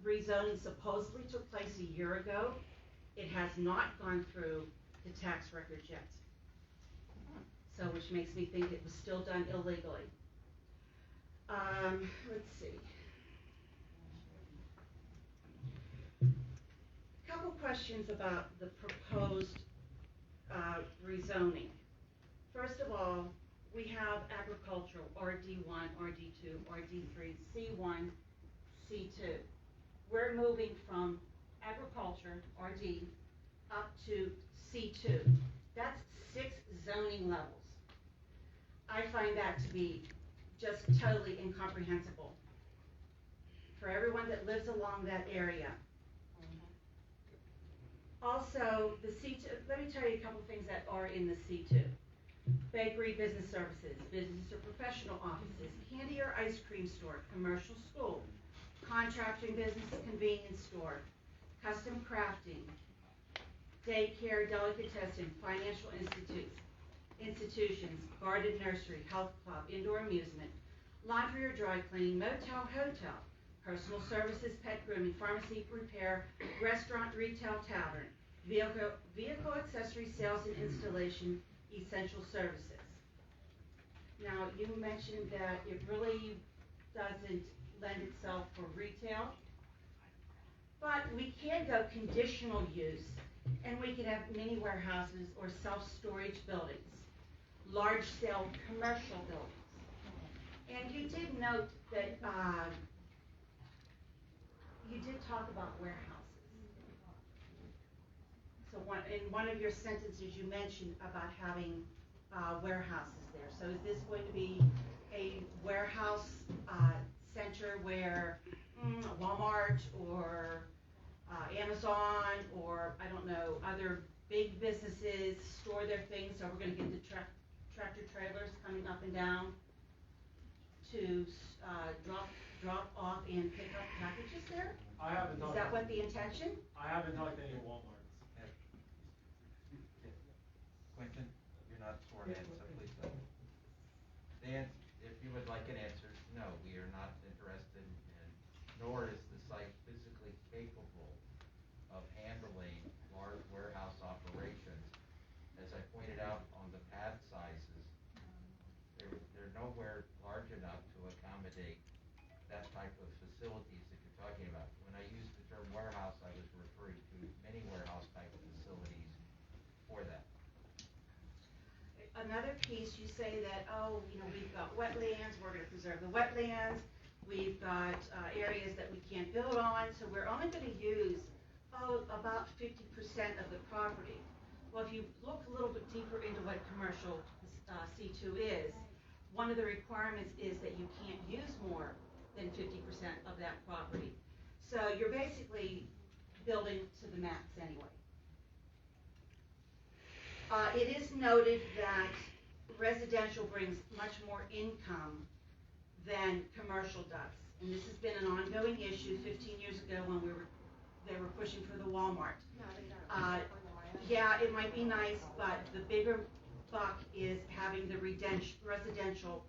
rezoning supposedly took place a year ago. It has not gone through the tax records yet. So, which makes me think it was still done illegally. Let's see. A couple questions about the proposed rezoning. First of all, we have agricultural, RD1, RD2, RD3, C1, C2. We're moving from agriculture, RD, up to C2. That's 6 zoning levels. I find that to be just totally incomprehensible for everyone that lives along that area. Also, the C2, let me tell you a couple things that are in the C2. Bakery, business services, business or professional offices, candy or ice cream store, commercial school, contracting business, convenience store, custom crafting, daycare, delicatessen, financial institutions, garden nursery, health club, indoor amusement, laundry or dry cleaning, motel, hotel, personal services, pet grooming, pharmacy, repair, restaurant, retail, tavern, vehicle accessory sales and installation, essential services. Now, you mentioned that it really doesn't lend itself for retail, but we can go conditional use, and we can have mini warehouses or self-storage buildings, large-scale commercial buildings. And you did note that, you did talk about warehouses. So in one of your sentences, you mentioned about having warehouses there. So is this going to be a warehouse center where Walmart or Amazon or, I don't know, other big businesses store their things, so we're going to get the tractor trailers coming up and down to drop off and pick up packages there? I haven't Is talked. that what the intention? I haven't talked to any Walmarts. Quentin, you're not sworn in, so please don't. Dan, if you would like an answer, no, we are not interested in, nor is the site physically capable of handling large warehouse operations. As I pointed out on the pad sizes, they're nowhere large enough to accommodate that type of facilities that you're talking about. When I used the term warehouse, I was referring to many warehouse type of facilities for that. Another piece, you say that, we've got wetlands, we're going to preserve the wetlands, we've got areas that we can't build on, so we're only going to use, about 50% of the property. Well, if you look a little bit deeper into what commercial C2 is, one of the requirements is that you can't use more than 50% of that property. So you're basically building to the max anyway. It is noted that residential brings much more income than commercial does. And this has been an ongoing issue 15 years ago when they were pushing for the Walmart. Yeah, it might be nice, but the bigger buck is having the residential.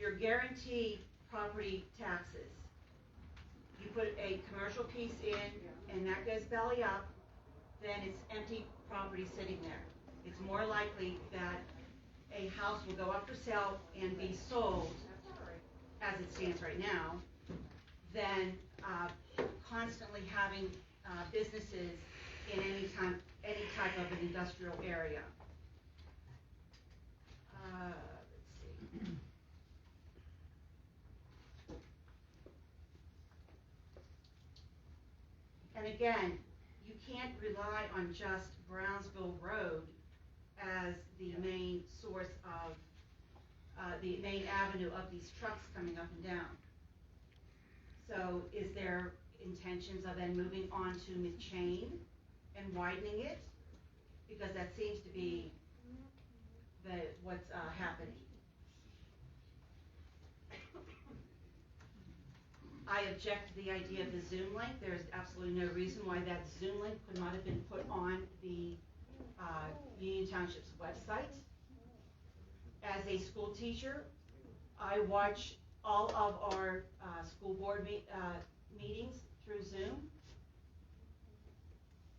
Your guaranteed property taxes. You put a commercial piece in, and that goes belly up, then it's empty property sitting there. It's more likely that a house will go up for sale and be sold, as it stands right now, than constantly having businesses in any type of an industrial area. Let's see. And again, you can't rely on just Brownsville Road as the main source of, the main avenue of these trucks coming up and down. So is there intentions of then moving on to McChain and widening it? Because that seems to be what's happening. I object to the idea of the Zoom link. There's absolutely no reason why that Zoom link could not have been put on the Union Township's website. As a school teacher, I watch all of our school board meetings through Zoom,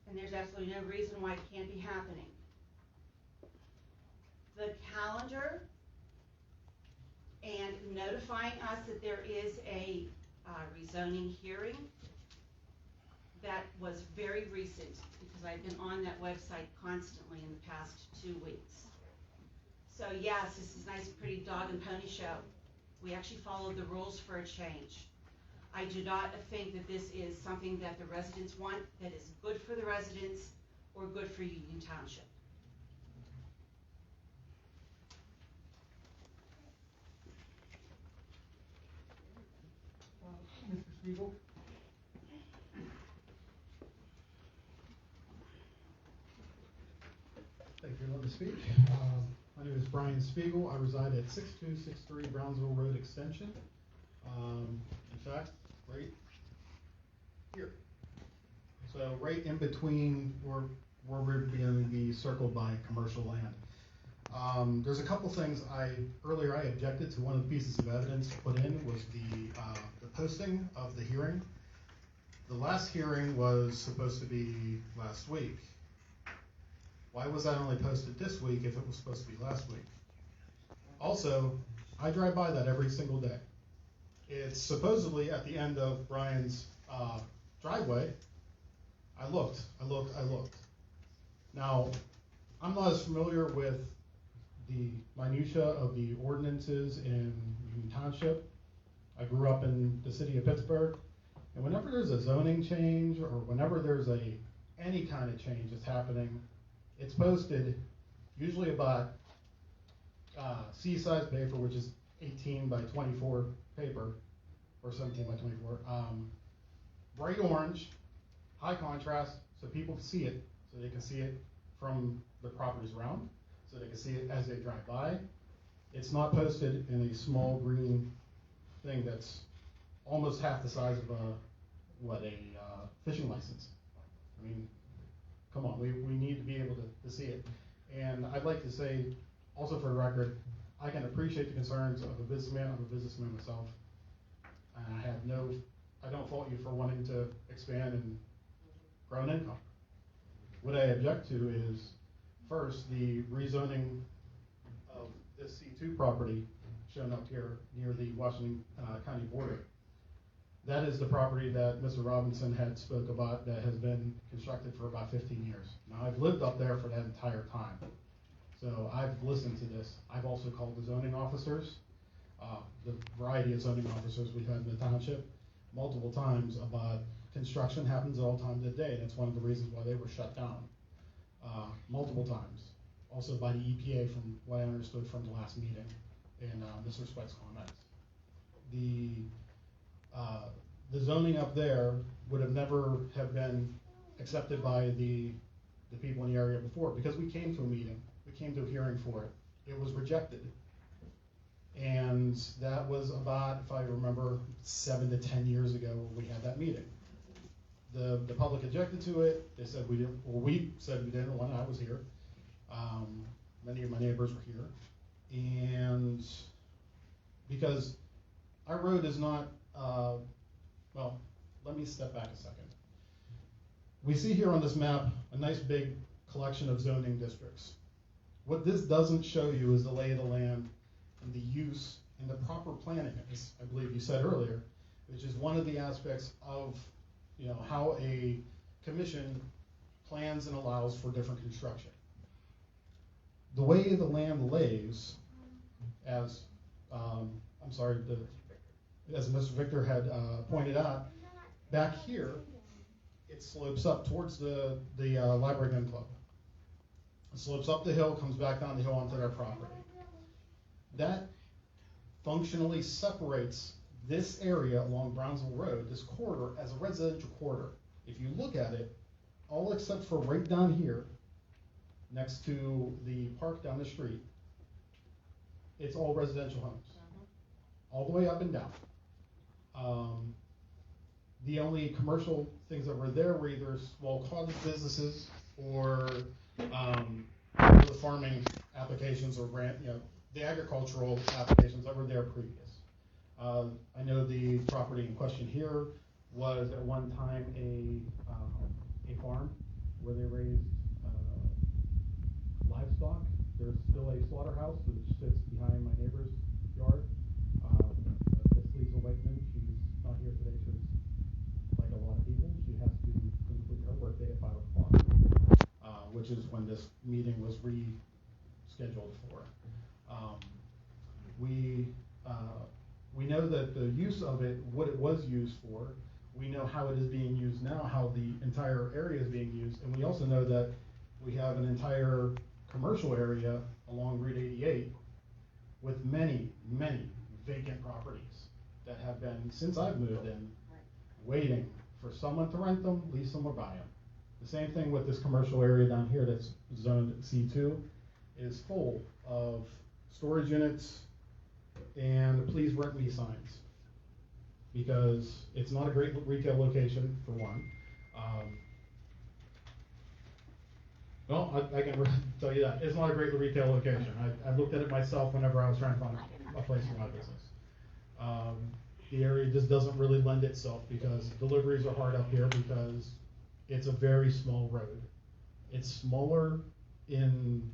and there's absolutely no reason why it can't be happening. The calendar and notifying us that there is a rezoning hearing, that was very recent because I've been on that website constantly in the past 2 weeks. So yes, this is a nice pretty dog and pony show. We actually followed the rules for a change. I do not think that this is something that the residents want, that is good for the residents or good for Union Township. Mr. Spiegel? Thank you for letting me speak. My name is Brian Spiegel. I reside at 6263 Brownsville Road Extension. In fact, right here. So right in between where we're going to be circled by commercial land. There's a couple things earlier I objected to. One of the pieces of evidence put in was the posting of the hearing. The last hearing was supposed to be last week. Why was that only posted this week if it was supposed to be last week? Also, I drive by that every single day. It's supposedly at the end of Brian's driveway. I looked. Now, I'm not as familiar with the minutia of the ordinances in Union Township. I grew up in the city of Pittsburgh, and whenever there's a zoning change or whenever there's any kind of change that's happening, it's posted usually about C-size paper, which is 18 by 24 paper, or 17 by 24, bright orange, high contrast, so people can see it, so they can see it from the properties around, so they can see it as they drive by. It's not posted in a small green thing that's almost half the size of a fishing license. I mean, come on, we need to be able to see it. And I'd like to say, also for the record, I can appreciate the concerns of a businessman. I'm a businessman myself. And I don't fault you for wanting to expand and grow an income. What I object to is, first, the rezoning of this C2 property shown up here near the Washington County border. That is the property that Mr. Robinson had spoke about that has been constructed for about 15 years. Now, I've lived up there for that entire time. So I've listened to this. I've also called the zoning officers, the variety of zoning officers we've had in the township, multiple times about construction happens all times of the day. That's one of the reasons why they were shut down, multiple times. Also by the EPA, from what I understood from the last meeting, and Mr. Sweat's comments. The zoning up there would have never have been accepted by the people in the area before, because we came to a meeting, we came to a hearing for it. It was rejected. And that was about, if I remember, 7 to 10 years ago when we had that meeting. The public objected to it. They said we didn't, well, we said we didn't when I was here. Many of my neighbors were here. And because our road is not, well, let me step back a second. We see here on this map a nice big collection of zoning districts. What this doesn't show you is the lay of the land and the use and the proper planning, as I believe you said earlier, which is one of the aspects of, how a commission plans and allows for different construction. The way the land lays, as as Mr. Victor had pointed out, back here, it slopes up towards the Library Gun Club. It slopes up the hill, comes back down the hill onto their property. That functionally separates this area along Brownsville Road, this corridor, as a residential corridor. If you look at it, all except for right down here, next to the park down the street, it's all residential homes, all the way up and down. The only commercial things that were there were either small cottage businesses or the farming applications or the agricultural applications that were there previous. I know the property in question here was at one time a farm where they raised livestock. There's still a slaughterhouse which sits behind my neighbor's yard. Miss Lisa Wakeman, she's not here today. She's like a lot of people. She has to complete her workday at 5 o'clock, which is when this meeting was rescheduled for. We know that the use of it, what it was used for, we know how it is being used now, how the entire area is being used, and we also know that we have an entire commercial area along Route 88 with many, many vacant properties that have been, since I've moved in, waiting for someone to rent them, lease them, or buy them. The same thing with this commercial area down here that's zoned C2 is full of storage units and please rent me signs, because it's not a great retail location for one. Well, I can tell you that, it's not a great retail location. I looked at it myself whenever I was trying to find a place for my business. The area just doesn't really lend itself because deliveries are hard up here because it's a very small road. It's smaller in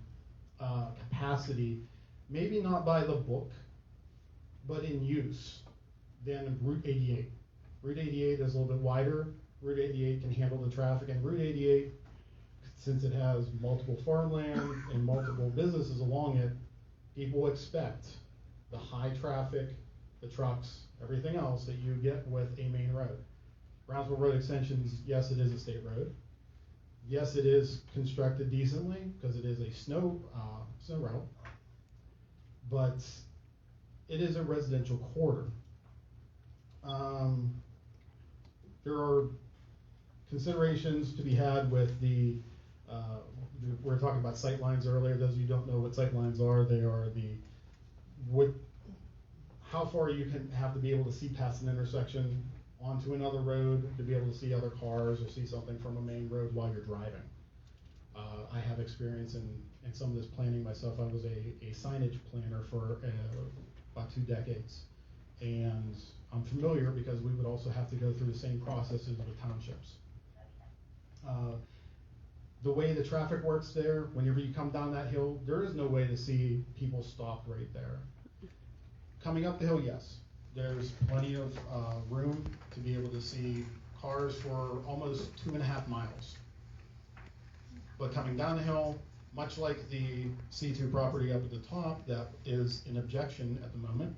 capacity, maybe not by the book, but in use than Route 88. Route 88 is a little bit wider. Route 88 can handle the traffic, and Route 88, since it has multiple farmland and multiple businesses along it, people expect the high traffic, the trucks, everything else that you get with a main road. Brownsville Road Extensions, yes, it is a state road. Yes, it is constructed decently because it is a snow route, but it is a residential corridor. There are considerations to be had with we were talking about sight lines earlier. Those of you who don't know what sight lines are, they are how far you can have to be able to see past an intersection onto another road to be able to see other cars or see something from a main road while you're driving. I have experience in some of this planning myself. I was a signage planner for about 2 decades, and I'm familiar because we would also have to go through the same processes with townships. The way the traffic works there, whenever you come down that hill, there is no way to see people stopped right there. Coming up the hill, yes, there's plenty of room to be able to see cars for almost 2.5 miles. But coming down the hill, much like the C2 property up at the top, that is an objection at the moment.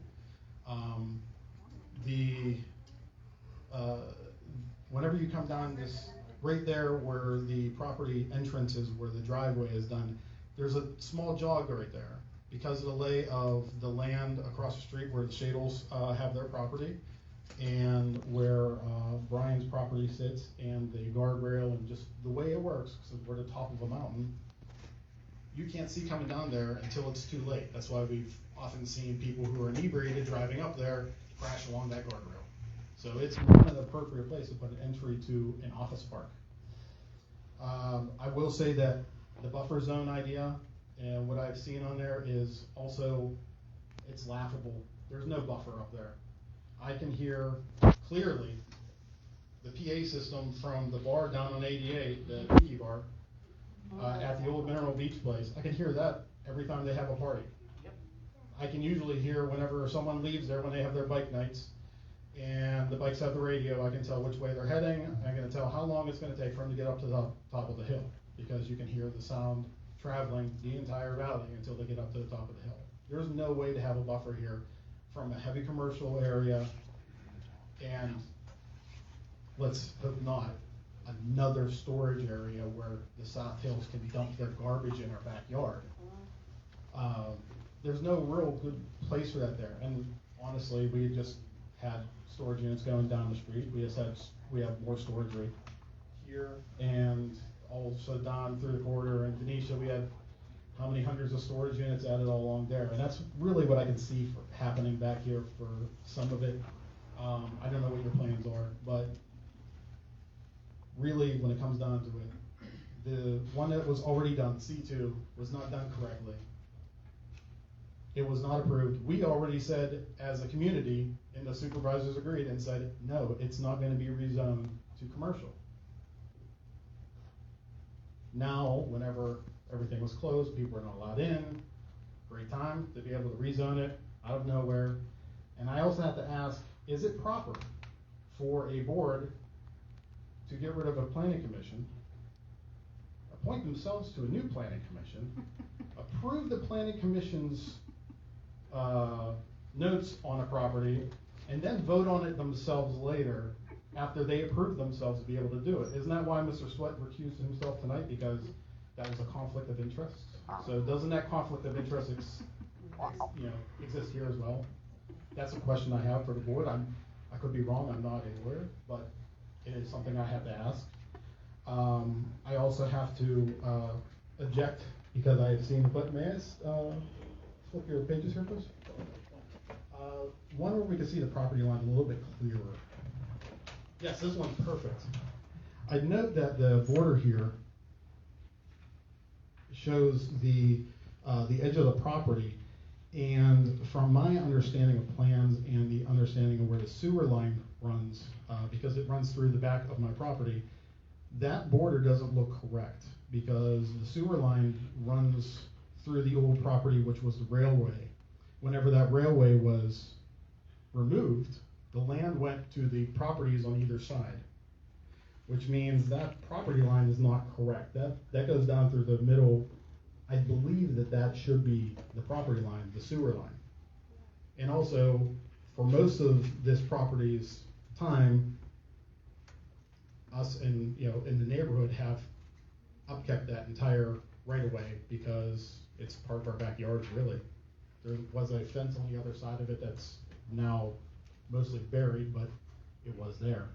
Whenever you come down this, right there where the property entrance is, where the driveway is done, there's a small jog right there. Because of the lay of the land across the street where the Shadles have their property, and where Brian's property sits, and the guardrail, and just the way it works, because we're at the top of a mountain, you can't see coming down there until it's too late. That's why we've often seen people who are inebriated driving up there crash along that guardrail. So it's not an appropriate place to put an entry to an office park. I will say that the buffer zone idea, and what I've seen on there is also, it's laughable. There's no buffer up there. I can hear clearly the PA system from the bar down on 88, the tiki bar, at the old Mineral Beach place. I can hear that every time they have a party. I can usually hear whenever someone leaves there when they have their bike nights, and the bikes have the radio. I can tell which way they're heading. I can tell how long it's going to take for them to get up to the top of the hill, because you can hear the sound traveling the entire valley until they get up to the top of the hill. There's no way to have a buffer here from a heavy commercial area, and let's hope not another storage area where the South Hills can dump their garbage in our backyard. There's no real good place for that there, and honestly, we just had storage units going down the street. We have more storage right here, and also down through the corridor in Venetia, we had how many hundreds of storage units added all along there, and that's really what I can see happening back here for some of it. I don't know what your plans are, but really, when it comes down to it, the one that was already done, C2, was not done correctly. It was not approved. We already said, as a community, and the supervisors agreed and said, no, it's not going to be rezoned to commercial. Now, whenever everything was closed, people were not allowed in. Great time to be able to rezone it out of nowhere. And I also have to ask, is it proper for a board to get rid of a planning commission, appoint themselves to a new planning commission, approve the planning commission's notes on a property, and then vote on it themselves later after they approve themselves to be able to do it? Isn't that why Mr. Sweat recused himself tonight? Because that was a conflict of interest. So doesn't that conflict of interest exist here as well? That's a question I have for the board. I could be wrong, I'm not a lawyer, but it is something I have to ask. I also have to object because I have seen, but may I flip your pages here, please? One where we can see the property line a little bit clearer. Yes, this one's perfect. I note that the border here shows the edge of the property. And from my understanding of plans and the understanding of where the sewer line runs, because it runs through the back of my property, that border doesn't look correct, because the sewer line runs through the old property, which was the railway. Whenever that railway was removed, the land went to the properties on either side, which means that property line is not correct. That goes down through the middle. I believe that should be the property line, the sewer line. And also, for most of this property's time, us in the neighborhood have upkept that entire right of way, because it's part of our backyard, really. There was a fence on the other side of it that's now mostly buried, but it was there.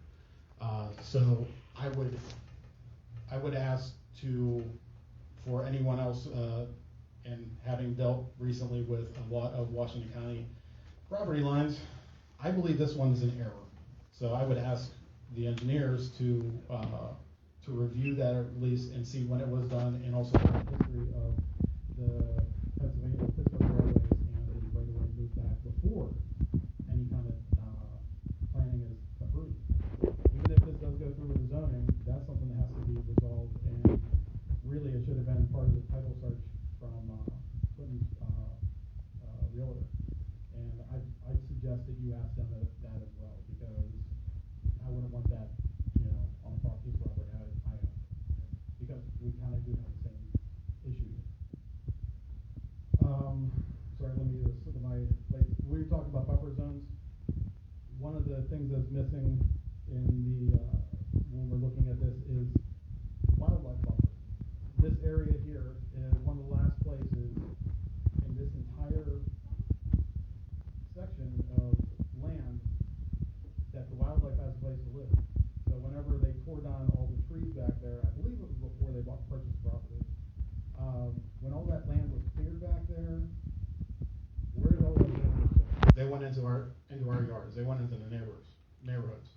So I would ask for anyone else, and having dealt recently with a lot of Washington County property lines, I believe this one is an error. So I would ask the engineers to review that at least and see when it was done, and also the history of the Pittsburgh Railways and the right-of-way moved back before any kind of planning is approved. Even if this does go through with the zoning, that's something that has to be resolved, and really it should have been part of the title search from Clinton's realtor. And I'd suggest that you ask them that as well, because I wouldn't want that, on a piece of property I own, because we kind of do have the same issue. Sorry, let me just look at my plate. We talked about buffer zones. One of the things that's missing in the when we're looking at this is wildlife buffer. This area here is one of the last places in this entire section of land that the wildlife has a place to live. So whenever they tore down all the trees back there, I believe it was before they purchased property. When all that land was cleared back there, where did all those animals go? They went into our yards. They went into the neighborhoods.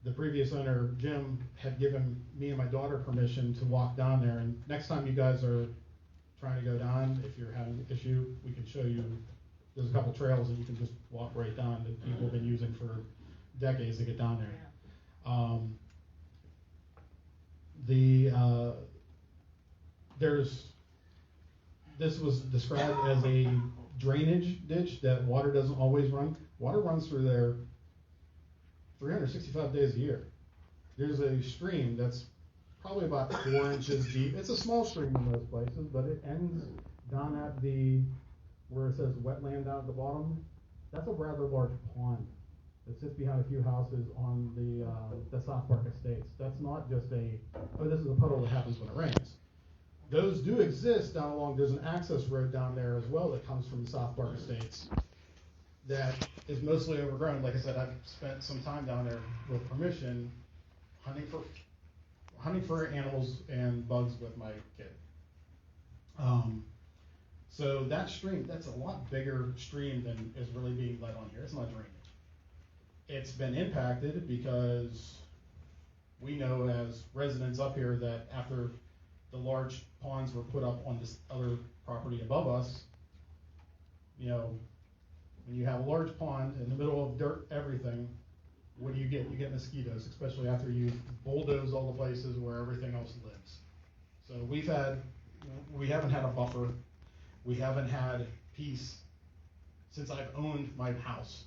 The previous owner, Jim, had given me and my daughter permission to walk down there. And next time you guys are trying to go down, if you're having an issue, we can show you. There's a couple trails that you can just walk right down that people have been using for decades to get down there. This was described as a drainage ditch that water doesn't always run. Water runs through there 365 days a year. There's a stream that's probably about 4 inches deep. It's a small stream in those places, but it ends down at where it says wetland down at the bottom. That's a rather large pond that sits behind a few houses on the South Park Estates. That's not just this is a puddle that happens when it rains. Those do exist down along. There's an access road down there as well that comes from the South Park Estates that is mostly overgrown. Like I said, I've spent some time down there with permission hunting for animals and bugs with my kid. So that stream, that's a lot bigger stream than is really being let on here. It's not drainage. It's been impacted because we know as residents up here that after the large ponds were put up on this other property above us, when you have a large pond in the middle of dirt, everything, what do you get? You get mosquitoes, especially after you bulldoze all the places where everything else lives. So we haven't had a buffer. We haven't had peace since I've owned my house.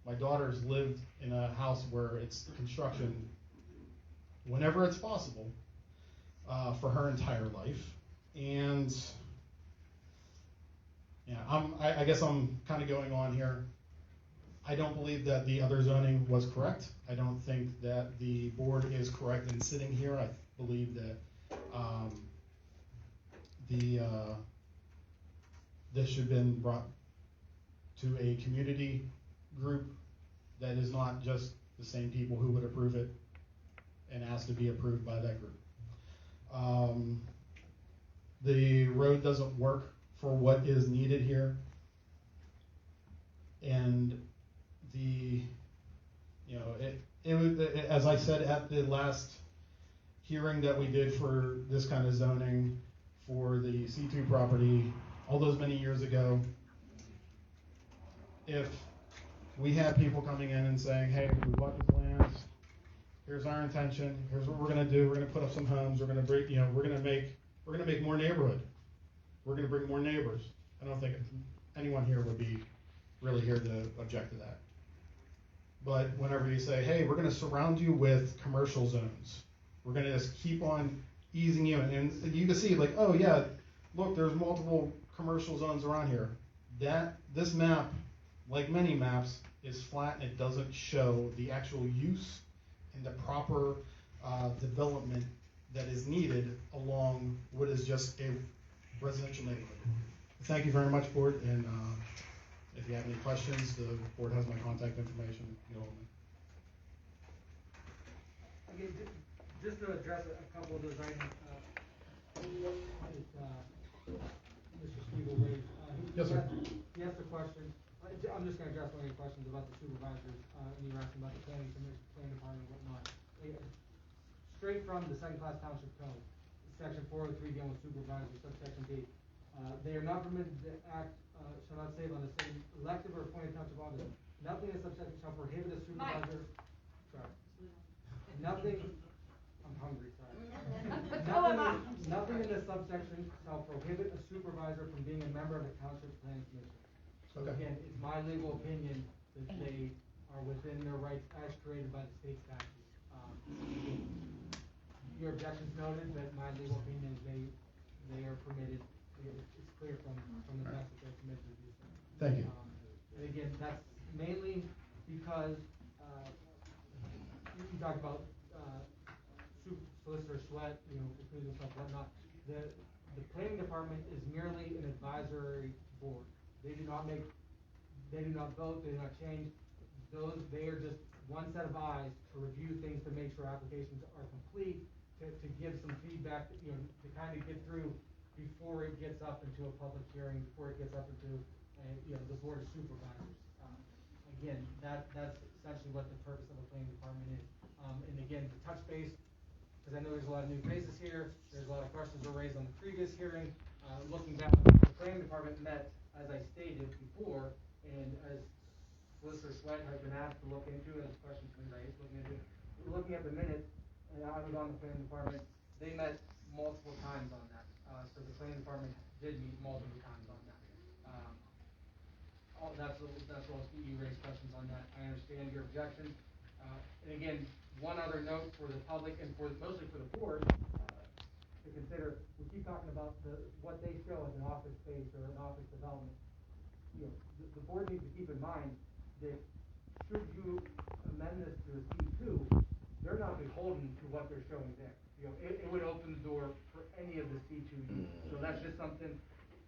My daughter's lived in a house where it's construction whenever it's possible for her entire life. And I guess I'm kind of going on here. I don't believe that the other zoning was correct. I don't think that the board is correct in sitting here. I believe that this should have been brought to a community group that is not just the same people who would approve it and ask to be approved by that group. The road doesn't work for what is needed here. And as I said at the last hearing that we did for this kind of zoning for the C2 property all those many years ago, if we had people coming in and saying, hey, we bought this land, here's our intention, here's what we're gonna do, we're gonna put up some homes, we're gonna break, we're gonna make more neighborhood, we're gonna bring more neighbors. I don't think anyone here would be really here to object to that. But whenever you say, hey, we're gonna surround you with commercial zones, we're gonna just keep on easing you, and you can see like, oh yeah, look, there's multiple commercial zones around here. This map, like many maps, is flat and it doesn't show the actual use and the proper development that is needed along what is just a residential neighborhood. Thank you very much, board, and if you have any questions, the board has my contact information. Okay, just to address a couple of those items, Mr. Spiegel raised. Yes, sir. He asked a question. I'm just going to address one of your questions about the supervisors, and you were asking about the planning commission, planning department, and whatnot. Straight from the second-class township code, section 403 dealing with supervisors, subsection B. They are not permitted to act, shall not save on the same elective or appointed township office. Nothing in subsection shall prohibit a supervisor. Sorry. Nothing. I'm hungry. Sorry. Nothing in this subsection shall prohibit a supervisor from being a member of the township planning commission. So again, it's my legal opinion that they are within their rights as created by the state statute. Your objections noted, but my legal opinion is they are permitted. It's clear from the text that they're permitted to do so. Thank you. And again, that's mainly because you talked about Solicitor Sweat, recruiting stuff, whatnot. The planning department is merely an advisory board. They do not vote, they do not change. They are just one set of eyes to review things, to make sure applications are complete, to give some feedback, to kind of get through before it gets up into a public hearing, before it gets up into the board of supervisors. Again, that's essentially what the purpose of a planning department is. And again, to touch base, because I know there's a lot of new faces here, there's a lot of questions were raised on the previous hearing. Looking back, the planning department met, as I stated before, and as Solicitor Sweat has been asked to look into, as questions been raised, looking at the minutes, and I was on the planning department, they met multiple times on that. So the planning department did meet multiple times on that. That's all you raised questions on that. I understand your objections. And again, one other note for the public and mostly for the board to consider. We keep talking about what they show as an office space or an office development. The board needs to keep in mind that should you amend this to a C2, they're not beholden to what they're showing there. It would open the door for any of the C2 uses. So that's just something.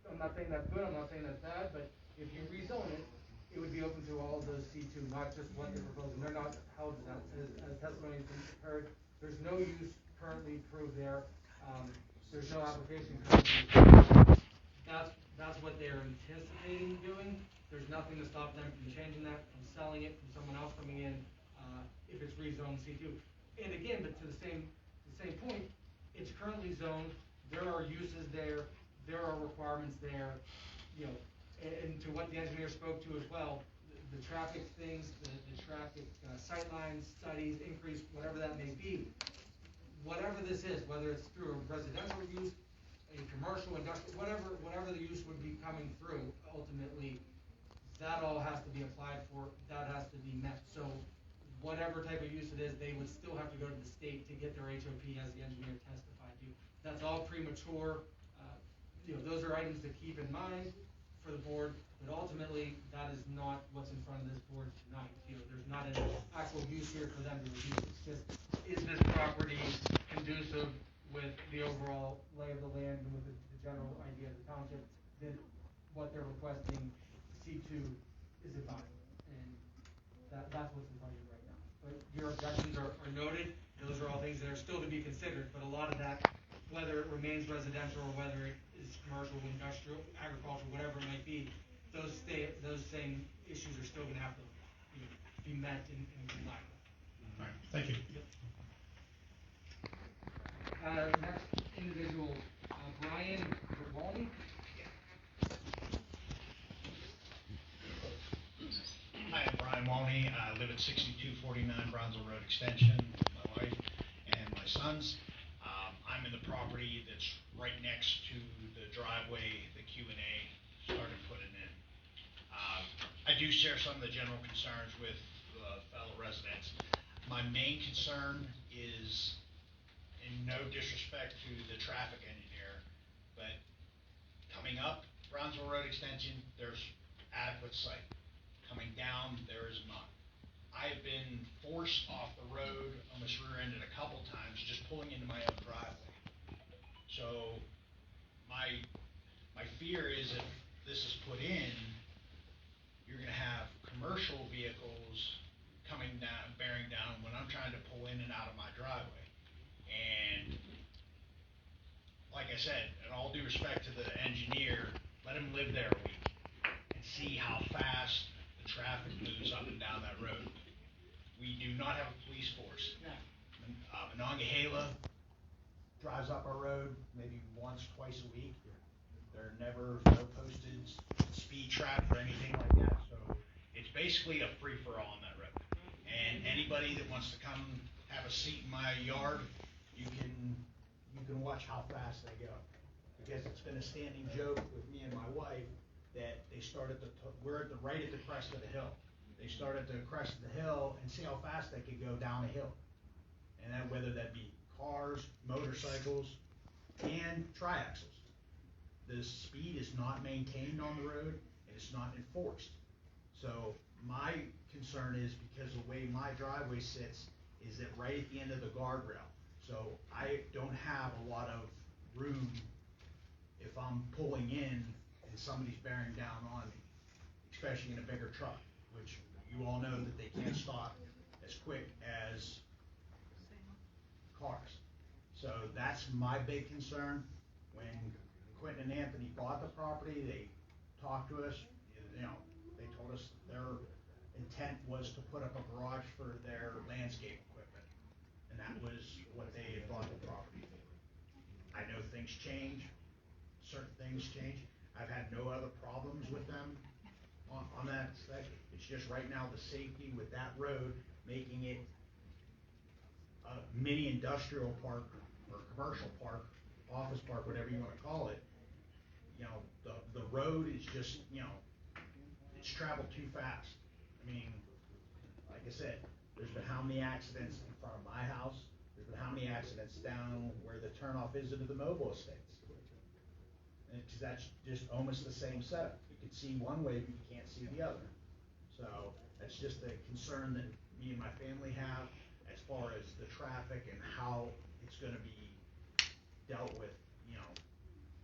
I'm not saying that's good. I'm not saying that's bad. But if you rezone it, it would be open to all of those C2, not just what they're proposing. They're not held to that. As testimony has been heard, there's no use currently approved there. There's no application currently. That's what they're anticipating doing. There's nothing to stop them from changing that, from selling it, from someone else coming in, if it's rezoned C2. And again, but to the same point, it's currently zoned. There are uses there. There are requirements there. And to what the engineer spoke to as well, the traffic things, the traffic sightlines, studies, increase, whatever that may be. Whatever this is, whether it's through a residential use, a commercial, industrial, whatever the use would be coming through, ultimately, that all has to be applied for. That has to be met. So whatever type of use it is, they would still have to go to the state to get their HOP, as the engineer testified to. That's all premature. Those are items to keep in mind for the board, but ultimately, that is not what's in front of this board tonight. There's not an actual use here for them to review. It's just, is this property conducive with the overall lay of the land and with the general idea of the township? That what they're requesting, C2, is advisable, and that's what's in front of you right now. But your objections are noted. Those are all things that are still to be considered, but a lot of that, whether it remains residential or whether it is commercial, industrial, agricultural, whatever it might be, those same issues are still going to have to be met and complied with. All right, thank you. Yep. Next individual, Brian Hi, I'm Brian Walney. I live at 6249 Bronzeville Road Extension with my wife and my sons. I'm in the property that's right next to the driveway the Q&A started putting in. I do share some of the general concerns with fellow residents. My main concern is, in no disrespect to the traffic engineer, but coming up Bronzeville Road Extension, there's adequate sight. Coming down, there is none. I have been forced off the road, almost rear-ended a couple times, just pulling into my own driveway. So my fear is if this is put in, you're gonna have commercial vehicles coming down, bearing down when I'm trying to pull in and out of my driveway. And like I said, in all due respect to the engineer, let him live there a week and see how fast the traffic moves up and down that road. We do not have a police force. No. Monongahela drives up our road maybe once, twice a week. There are never no posted speed trap or anything like that. So it's basically a free-for-all on that road. And anybody that wants to come have a seat in my yard, you can watch how fast they go. Because it's been a standing joke with me and my wife that they start at we're right at the crest of the hill. They start at the crest of the hill and see how fast they could go down a hill. And then whether that be cars, motorcycles, and triaxles. The speed is not maintained on the road and it's not enforced. So my concern is because the way my driveway sits is that right at the end of the guardrail. So I don't have a lot of room if I'm pulling in and somebody's bearing down on me, especially in a bigger truck, which you all know that they can't stop as quick as cars. So that's my big concern. When Quentin and Anthony bought the property, they talked to us, they told us their intent was to put up a garage for their landscape equipment. And that was what they had bought the property for. I know things change, certain things change. I've had no other problems with them on that side. It's just right now the safety with that road, making it a mini industrial park or commercial park, office park, whatever you want to call it. The road is just, it's traveled too fast. I mean, like I said, there's been how many accidents in front of my house? There's been how many accidents down where the turnoff is into the mobile estates? And that's just almost the same setup. You can see one way, but you can't see the other. So that's just a concern that me and my family have as far as the traffic and how it's going to be dealt with,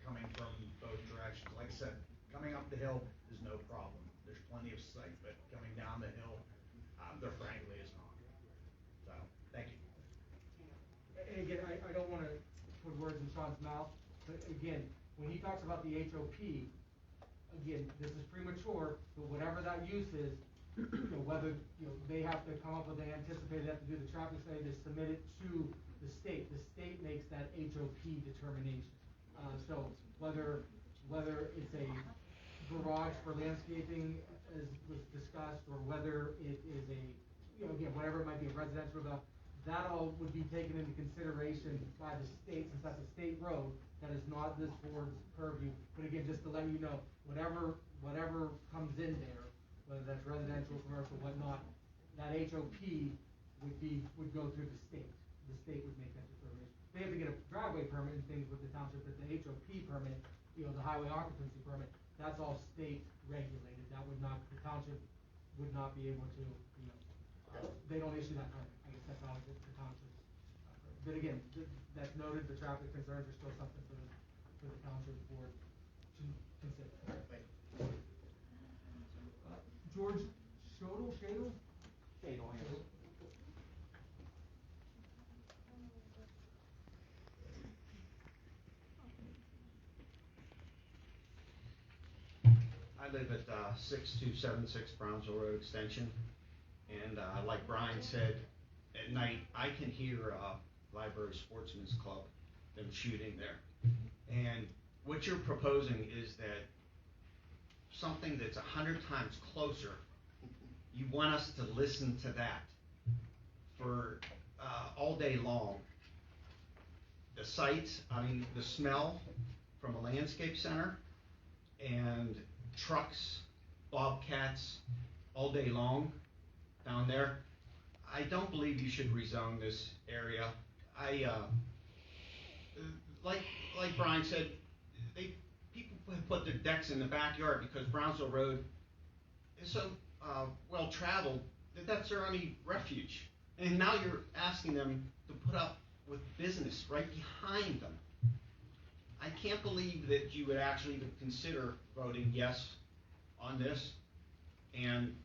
coming from both directions. Like I said, coming up the hill is no problem. There's plenty of sight, but coming down the hill, there frankly is not. So, thank you. And again, I don't want to put words in Sean's mouth, but again, when he talks about the HOP, again, this is premature, but whatever that use is, whether, they have to come up with an anticipated, they have to do the traffic study to submit it to the state. The state makes that HOP determination. So whether it's a garage for landscaping, as was discussed, or whether it is a, again, whatever it might be, a residential, that all would be taken into consideration by the state, since that's a state road, that is not this board's purview. But again, just to let you know, whatever comes in there, whether that's residential, commercial, whatnot, that HOP would go through the state. The state would make that determination. They have to get a driveway permit and things with the township, but the HOP permit, the highway occupancy permit, that's all state regulated. That would not, the township would not be able to, they don't issue that permit. I guess that's how the township. But again, that's noted, the traffic concerns are still something for the township board to consider. Thank you. George Shadle? I live at 6276 Brownsville Road Extension, and like Brian said, at night I can hear Library Sportsman's Club, them shooting there. And what you're proposing is that something that's 100 times closer, you want us to listen to that for, all day long. The sights, the smell from a landscape center and trucks, bobcats, all day long down there. I don't believe you should rezone this area. Like Brian said, people put their decks in the backyard because Brownsville Road is so well traveled that that's their only refuge. And now you're asking them to put up with business right behind them. I can't believe that you would actually even consider voting yes on this. And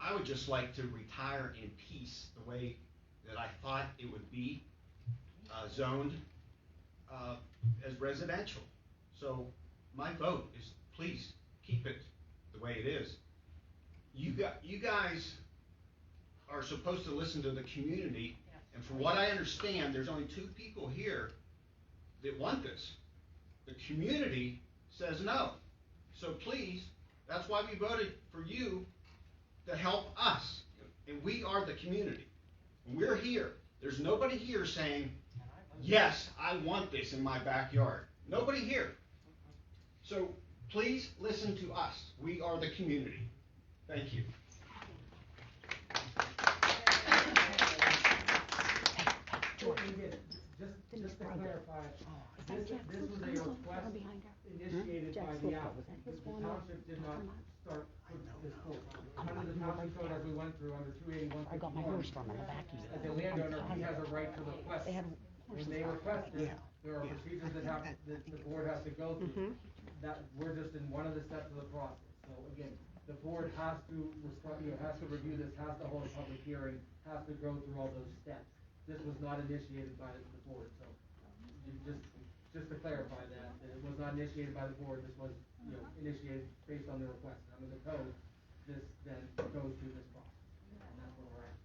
I would just like to retire in peace the way that I thought it would be zoned as residential. So my vote is please keep it the way it is. You guys are supposed to listen to the community, and from what I understand, there's only 2 people here that want this. The community says no. So please, that's why we voted for you to help us. And we are the community. And we're here. There's nobody here saying, yes, I want this in my backyard. Nobody here. So please listen to us. We are the community. Thank you. Just to clarify, this was a request initiated by the applicant. The township did not start this full. Under the township code as we went through under 281, as a landowner, he has a right to request. When they request it, there are procedures that the board has to go through. That we're just in one of the steps of the process. So again, the board has to has to review this, has to hold a public hearing, has to go through all those steps. This was not initiated by the board, so just to clarify that it was not initiated by the board. This was initiated based on the request. Under the code, this then goes through this process, and that's where we're at.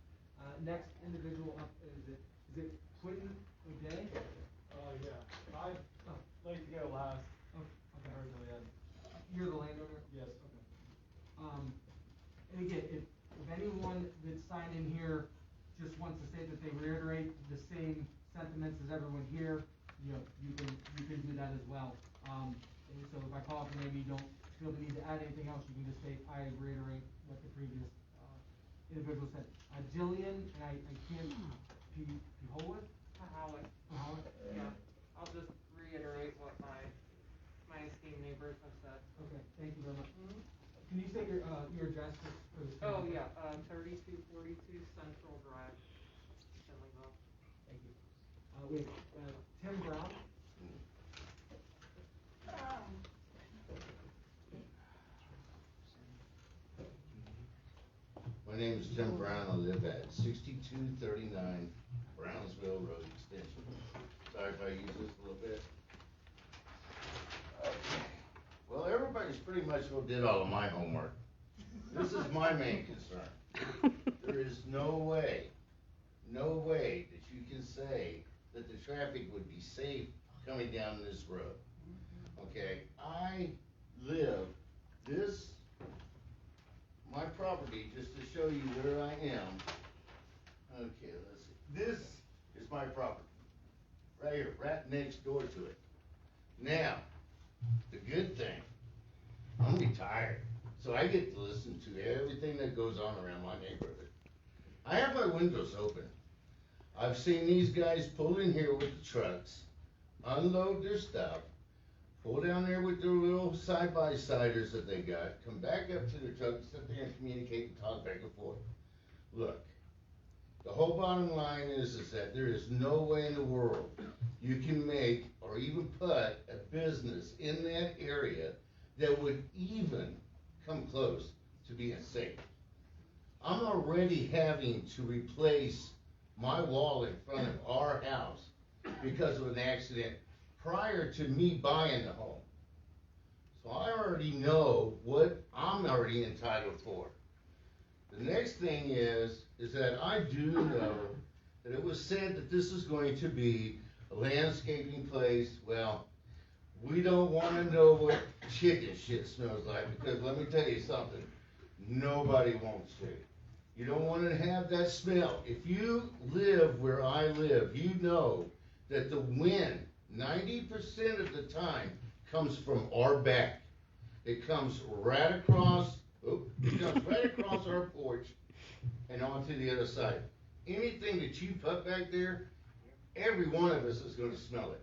Next individual up is it Quentin O'Day? Yeah, I'd like to go last. Okay. You're the landowner? Yes. Okay. And again, if anyone that signed in here just wants to say that they reiterate the same sentiments as everyone here, you can do that as well. And so if I call up your name, you don't feel the need to add anything else, you can just say, I reiterate what the previous individual said. Jillian, and I can't, Pihowit? Pihowit? Yeah, I'll just reiterate what my esteemed neighbors have said. Okay, thank you very much. Can you say your address for the? Oh, yeah, 3242 Central Drive, Finleyville. Thank you. We have Tim Brown. My name is Tim Brown. I live at 6239 Brownsville Road Extension. Sorry if I use this a little bit. Okay. Well, everybody's pretty much did all of my homework. This is my main concern. There is no way that you can say that the traffic would be safe coming down this road. Okay, I live my property, just to show you where I am. Okay, let's see. This is my property. Right here, right next door to it. Now, the good thing, I'm retired, so I get to listen to everything that goes on around my neighborhood. I have my windows open. I've seen these guys pull in here with the trucks, unload their stuff, pull down there with their little side-by-siders that they got, come back up to their truck, sit there and communicate and talk back and forth. Look, the whole bottom line is that there is no way in the world you can make or even put a business in that area that would even come close to being safe. I'm already having to replace my wall in front of our house because of an accident prior to me buying the home. So I already know what I'm already entitled for. The next thing is that I do know that it was said that this is going to be a landscaping place. Well, we don't want to know what chicken shit smells like, because let me tell you something. nobody wants to. You don't wanna have that smell. If you live where I live, you know that the wind, 90% of the time, comes from our back. It comes right across, our porch and onto the other side. Anything that you put back there, every one of us is gonna smell it.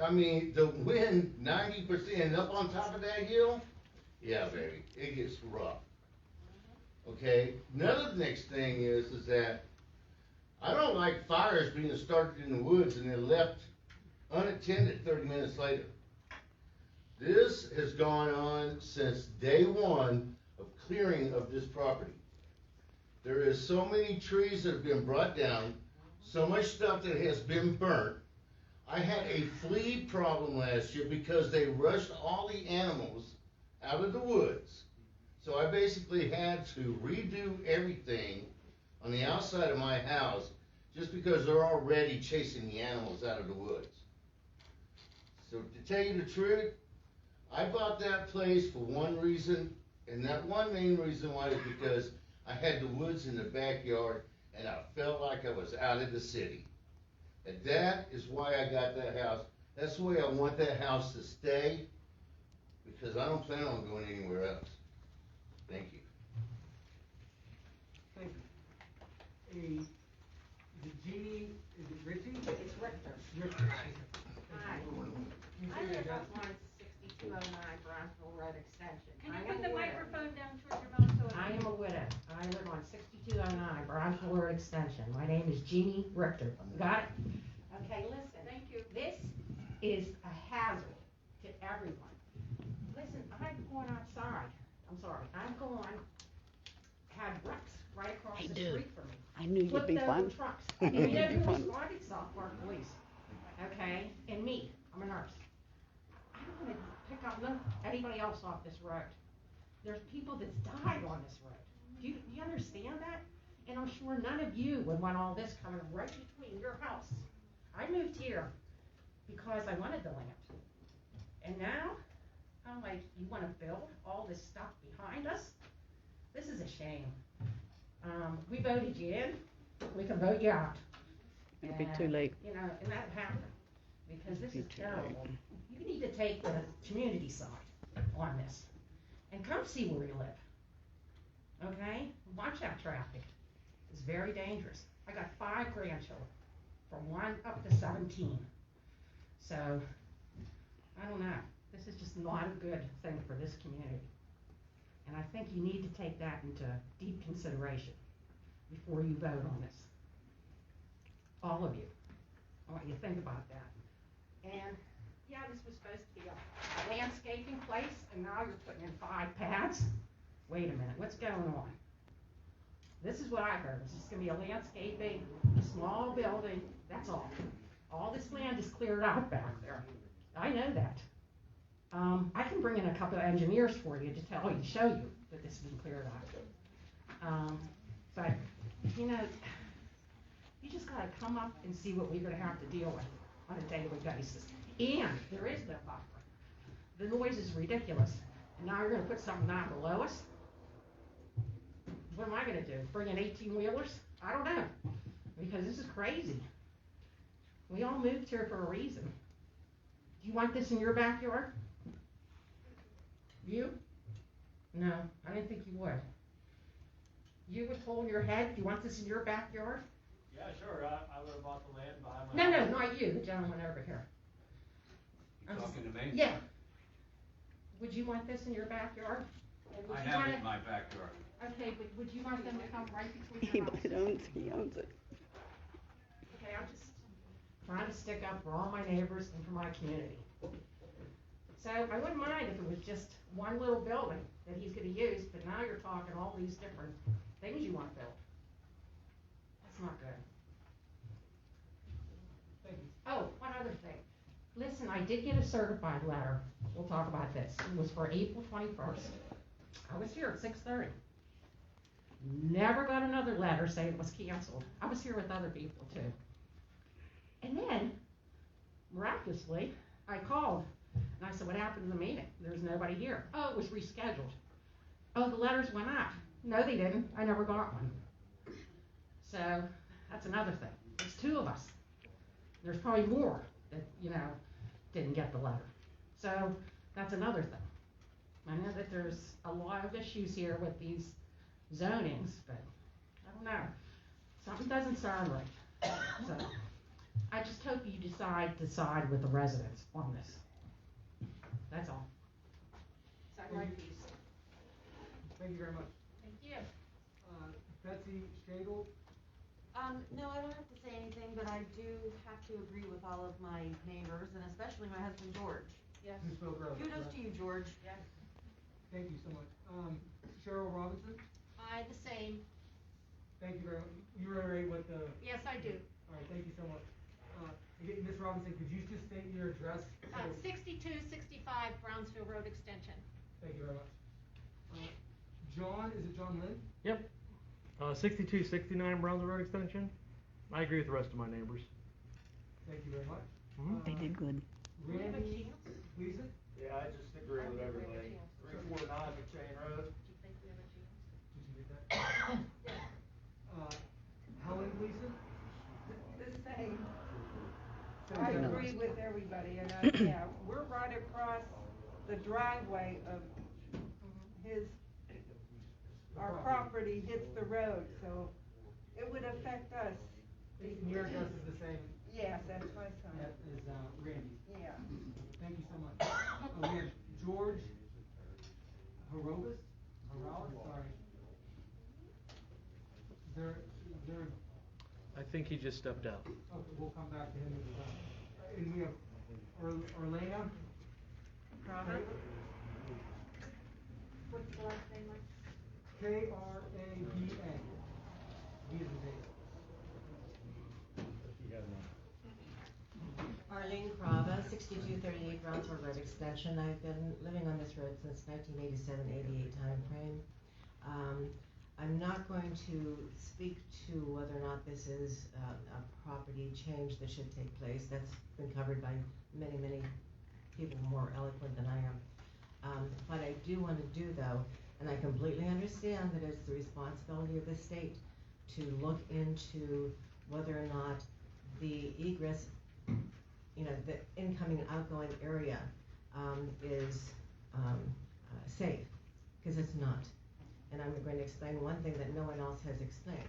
I mean, the wind, 90%, up on top of that hill, yeah, baby, it gets rough. Okay, another next thing is that I don't like fires being started in the woods and then left unattended 30 minutes later. This has gone on since day one of clearing of this property. There is so many trees that have been brought down, so much stuff that has been burnt. I had a flea problem last year because they rushed all the animals out of the woods. So I basically had to redo everything on the outside of my house just because they're already chasing the animals out of the woods. So to tell you the truth, I bought that place for one reason, and that one main reason why is because I had the woods in the backyard and I felt like I was out of the city. And that is why I got that house. That's the way I want that house to stay, because I don't plan on going anywhere else. Thank you. Thank you. Is it Jeannie, is it Richie? It's Richter. Richter. Hi. I live up on 6209 Brownsville Road Extension. Can I you am put the a widow. microphone down towards your mouth so I am a widow. I live on 6209 Brownsville Road Extension. My name is Jeannie Richter. Got it? Okay, listen. Thank you. This is a hazard to everyone. Listen, I've gone outside. I'm sorry. I've gone, had wrecks right across the street from me. I knew you'd be Flipped fun. over trucks. I knew And you know you'd be who fun. responded? South Park Police. Okay? And me. I'm a nurse. I don't want to pick up anybody else off this road. There's people that's died on this road. Do you understand that? And I'm sure none of you would want all this coming right between your house. I moved here because I wanted the land. And now, I'm like, you want to build all this stuff behind us? This is a shame. We voted you in, we can vote you out. It'll be too late. You know, and that happened, because this It'll is be too terrible. late. You need to take the community side on this, and come see where we live. Okay? Watch that traffic. It's very dangerous. I got 5 grandchildren, from 1 up to 17. So, I don't know. This is just not a good thing for this community. And I think you need to take that into deep consideration before you vote on this. All of you. I want you to think about that. And, yeah, this was supposed to be a landscaping place, and now you're putting in 5 pads? Wait a minute, what's going on? This is what I heard. It's just gonna be a landscaping, a small building, that's all. All this land is cleared out back there. I know that. I can bring in a couple of engineers for you to tell you, show you that this has been cleared out. But, you know, you just gotta come up and see what we're gonna have to deal with on a daily basis. And there is no buffer. The noise is ridiculous. And now you're gonna put something down below us? What am I gonna do? Bring in 18-wheelers? I don't know. Because this is crazy. We all moved here for a reason. Do you want this in your backyard? You? No, I didn't think you would. You would hold your head, do you want this in your backyard? Yeah, sure, I would've bought the land behind my No, house. no, not you, the gentleman over here. You talking to me? Yeah. Would you want this in your backyard? And would I you have want it in my backyard. Okay, but would you want them to come right between your houses? He owns it. Okay, I'm just trying to stick up for all my neighbors and for my community. So I wouldn't mind if it was just one little building that he's gonna use, but now you're talking all these different things you want built. That's not good. Thank you. Oh, one other thing. Listen, I did get a certified letter. We'll talk about this. It was for April 21st. I was here at 6:30. Never got another letter saying it was canceled. I was here with other people too. And then, miraculously, I called and I said, what happened to the meeting? There's nobody here. Oh, it was rescheduled. oh, the letters went out. No, they didn't. I never got one. So that's another thing. There's two of us. There's probably more that, didn't get the letter. So that's another thing. I know that there's a lot of issues here with these zonings, but I don't know. Something doesn't sound right. So I just hope you decide to side with the residents on this. That's all. Sign my piece. Thank you very much. Thank you. Betsy Stagel? No, I don't have to say anything, but I do have to agree with all of my neighbors, and especially my husband, George. Yes. Who spoke earlier, Kudos correct? to you, George. Yes. Thank you so much. Cheryl Robinson? I the same. Thank you very much. You reiterate what the... Yes, I do. All right, thank you so much. Again, Ms. Robinson, could you just state your address? 6265 Brownsville Road Extension. Thank you very much. John, is it John Lynn? Yep. 6269 Brownsville Road Extension. I agree with the rest of my neighbors. Thank you very much. They did good. Randy Gleason? Yeah, I just agree with everybody. 349 McShane Road. Did you get that? Helen Gleason? The same. Same I thing. agree with everybody, and yeah, we're right across the driveway of our property hits the road, so it would affect us. And your address is the same? Yes, that's my son. That is Randy. Yeah. Thank you so much. We have George Horowitz? Sorry. Is there I think he just stepped out. Okay, we'll come back to him. And we have Orlena Crowder. What's the last name like? Kraba. B is in David. Arlene Crava, 6238 Brownsville Road Extension. I've been living on this road since 1987-88 timeframe. I'm not going to speak to whether or not this is a property change that should take place. That's been covered by many, many people more eloquent than I am. What I do want to do, though, and I completely understand that it's the responsibility of the state to look into whether or not the egress, the incoming and outgoing area is safe, because it's not. And I'm going to explain one thing that no one else has explained.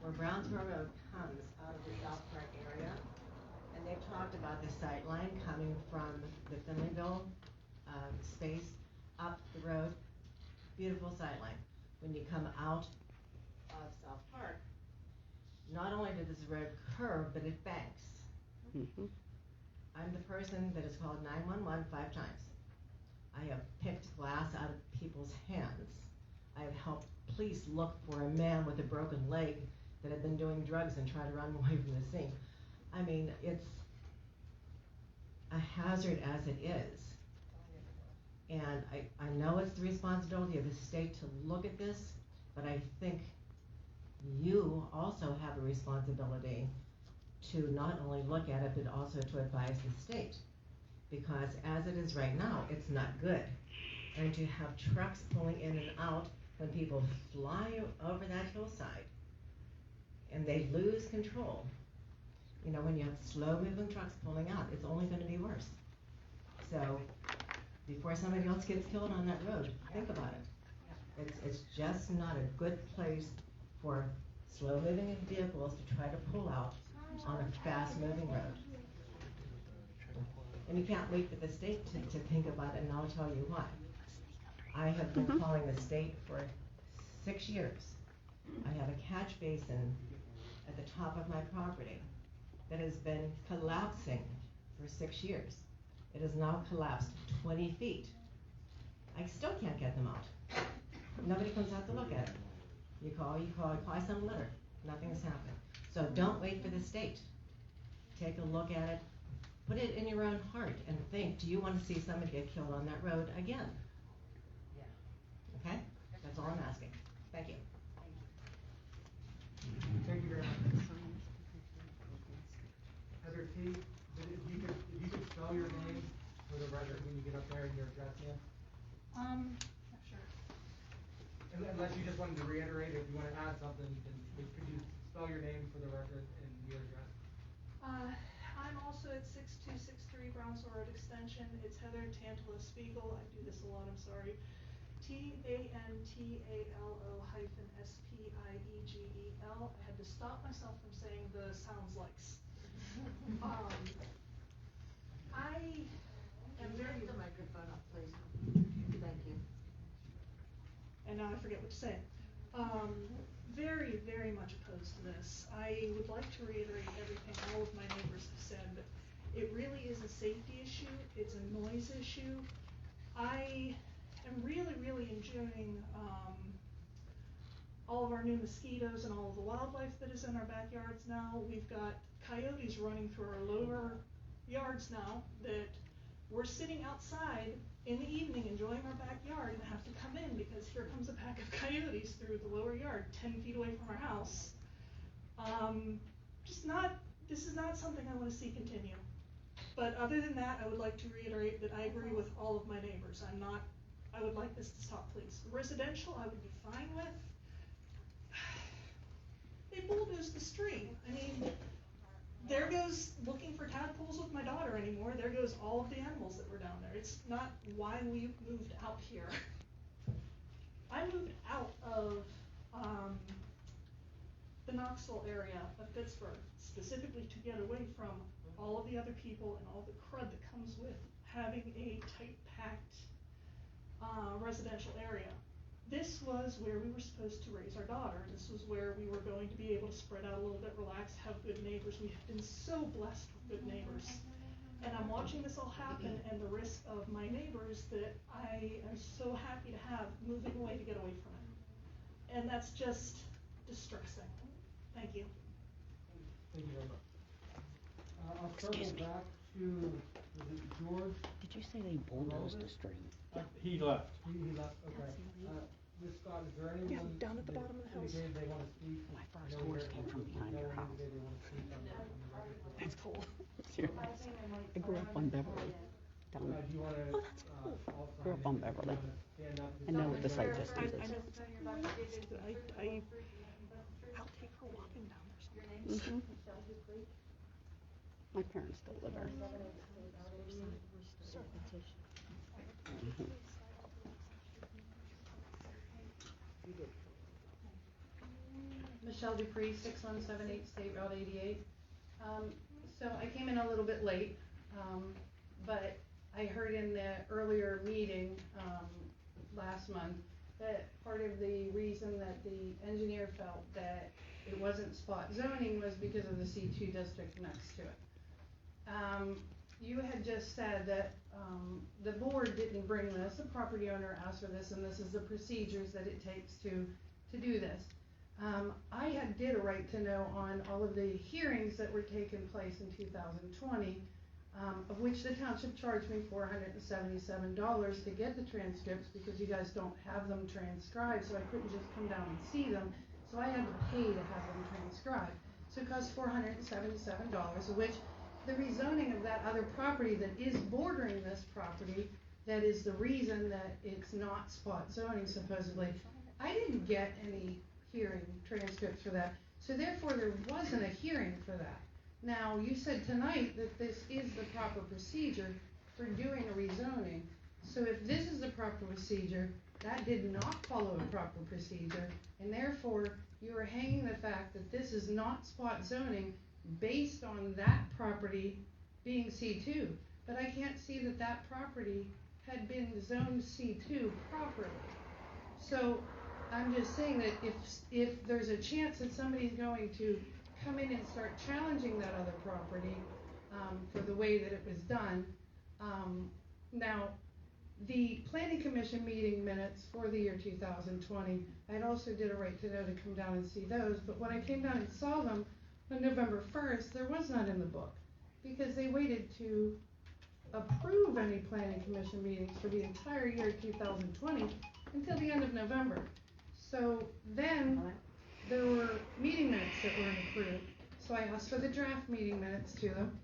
Where Brownsville Road comes out of the South Park area, and they've talked about the sight line coming from the Finleyville space up the road. Beautiful sight line. When you come out of South Park, not only does this road curve, but it banks. Mm-hmm. I'm the person that has called 911 5 times. I have picked glass out of people's hands. I have helped police look for a man with a broken leg that had been doing drugs and tried to run away from the scene. I mean, it's a hazard as it is. And I know it's the responsibility of the state to look at this, but I think you also have a responsibility to not only look at it, but also to advise the state. Because as it is right now, it's not good. And to have trucks pulling in and out when people fly over that hillside and they lose control, when you have slow moving trucks pulling out, it's only going to be worse. So before somebody else gets killed on that road, think about it. It's just not a good place for slow moving vehicles to try to pull out on a fast moving road. And you can't wait for the state to think about it, and I'll tell you why. I have been calling the state for 6 years. I have a catch basin at the top of my property that has been collapsing for 6 years. It has now collapsed 20 feet. I still can't get them out. Nobody comes out to look at it. You call, I send a letter. Nothing's happening. So don't wait for the state. Take a look at it. Put it in your own heart and think, do you want to see somebody get killed on that road again? Okay? That's all I'm asking. Thank you. Thank you very much. Heather T. your name for the record when you get up there and your address, ma'am? Sure. Unless you just wanted to reiterate, if you wanna add something, then could you spell your name for the record and your address? I'm also at 6263 Brownsville Road Extension. It's Heather Tantala Spiegel. I do this a lot, I'm sorry. TANTALO-SPIEGEL. I had to stop myself from saying the sounds likes. I am very. Lift the microphone up, please. Thank you. And now I forget what to say. Very, very much opposed to this. I would like to reiterate everything all of my neighbors have said, but it really is a safety issue. It's a noise issue. I am really, really enjoying all of our new mosquitoes and all of the wildlife that is in our backyards now. We've got coyotes running through our lower yards now that we're sitting outside in the evening enjoying our backyard and have to come in because here comes a pack of coyotes through the lower yard 10 feet away from our house. This is not something I want to see continue. But other than that, I would like to reiterate that I agree with all of my neighbors. I would like this to stop, please. Residential, I would be fine with. They bulldozed the stream. I mean, there goes looking for tadpoles with my daughter anymore. There goes all of the animals that were down there. It's not why we moved out here. I moved out of the Knoxville area of Pittsburgh specifically to get away from all of the other people and all the crud that comes with having a tight-packed residential area. This was where we were supposed to raise our daughter. This was where we were going to be able to spread out a little bit, relax, have good neighbors. We have been so blessed with good neighbors. And I'm watching this all happen and the risk of my neighbors that I am so happy to have moving away to get away from it. And that's just distressing. Thank you. Thank you very much. I'll circle back to, was it George? Did you say they bulldozed the stream? He left. He left, okay. Ms. Scott, is there anyone? Yeah, down at the bottom of the house. Indicated they wanna speak? My first horse came from behind your house. That's cool. I grew up on Beverly. Down there. Do you wanna, Oh, that's cool. also, Grew up on Beverly. stand up? I know what the site distance is. I'll take her walking down there sometime. My parents still live there. Michelle Dupree, 6178 State Route 88. So I came in a little bit late, but I heard in the earlier meeting last month that part of the reason that the engineer felt that it wasn't spot zoning was because of the C2 district next to it. You had just said that the board didn't bring this, the property owner asked for this, and this is the procedures that it takes to do this. I did a right to know on all of the hearings that were taking place in 2020, of which the township charged me $477 to get the transcripts because you guys don't have them transcribed, so I couldn't just come down and see them, so I had to pay to have them transcribed. So it cost $477, of which the rezoning of that other property that is bordering this property, that is the reason that it's not spot zoning supposedly. I didn't get any hearing transcripts for that, so therefore there wasn't a hearing for that. Now, you said tonight that this is the proper procedure for doing a rezoning, so if this is the proper procedure, that did not follow a proper procedure, and therefore you are hanging the fact that this is not spot zoning based on that property being C2, but I can't see that that property had been zoned C2 properly. So I'm just saying that if there's a chance that somebody's going to come in and start challenging that other property for the way that it was done, now the planning commission meeting minutes for the year 2020, I also did a right to know to come down and see those, but when I came down and saw them on November 1st, there was not in the book, because they waited to approve any planning commission meetings for the entire year 2020 until the end of November. So then there were meeting minutes that weren't approved. So I asked for the draft meeting minutes to them,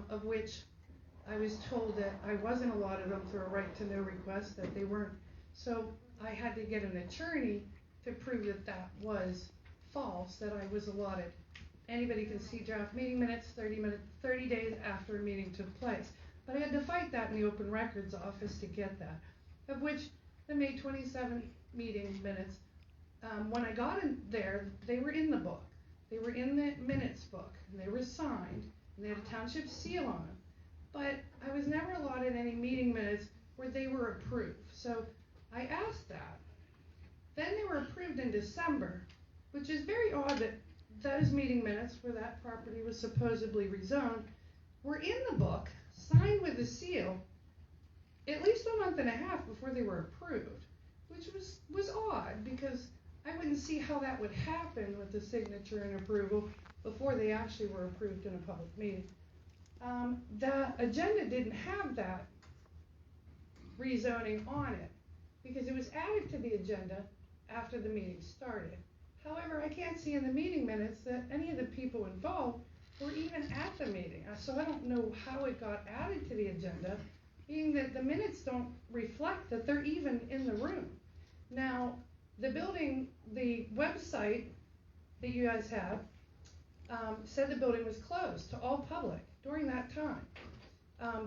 of which I was told that I wasn't allotted them through a right to know request, that they weren't. So I had to get an attorney to prove that that was false, that I was allotted. Anybody can see draft meeting minutes 30 days after a meeting took place. But I had to fight that in the Open Records Office to get that, of which the May 27th meeting minutes, when I got in there, they were in the book. They were in the minutes book, and they were signed, and they had a township seal on them. But I was never allotted any meeting minutes where they were approved. So I asked that. Then they were approved in December, which is very odd that those meeting minutes where that property was supposedly rezoned were in the book, signed with a seal, at least a month and a half before they were approved, which was odd because I wouldn't see how that would happen with the signature and approval before they actually were approved in a public meeting. The agenda didn't have that rezoning on it because it was added to the agenda after the meeting started. However, I can't see in the meeting minutes that any of the people involved were even at the meeting. So I don't know how it got added to the agenda, being that the minutes don't reflect that they're even in the room. Now, the website that you guys have said the building was closed to all public during that time.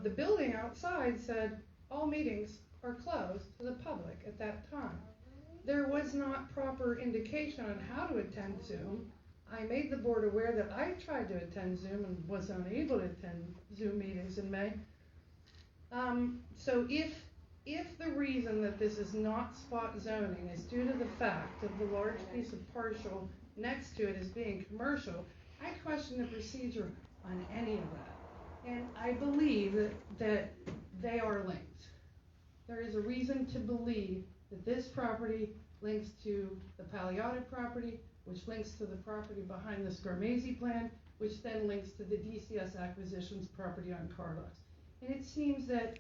The building outside said all meetings are closed to the public at that time. There was not proper indication on how to attend Zoom. I made the board aware that I tried to attend Zoom and was unable to attend Zoom meetings in May. So if the reason that this is not spot zoning is due to the fact that the large piece of partial next to it is being commercial, I question the procedure on any of that. And I believe that they are linked. There is a reason to believe that this property links to the Paliotta property, which links to the property behind the Scarmazzi plan, which then links to the DCS acquisitions property on Carlos. And it seems that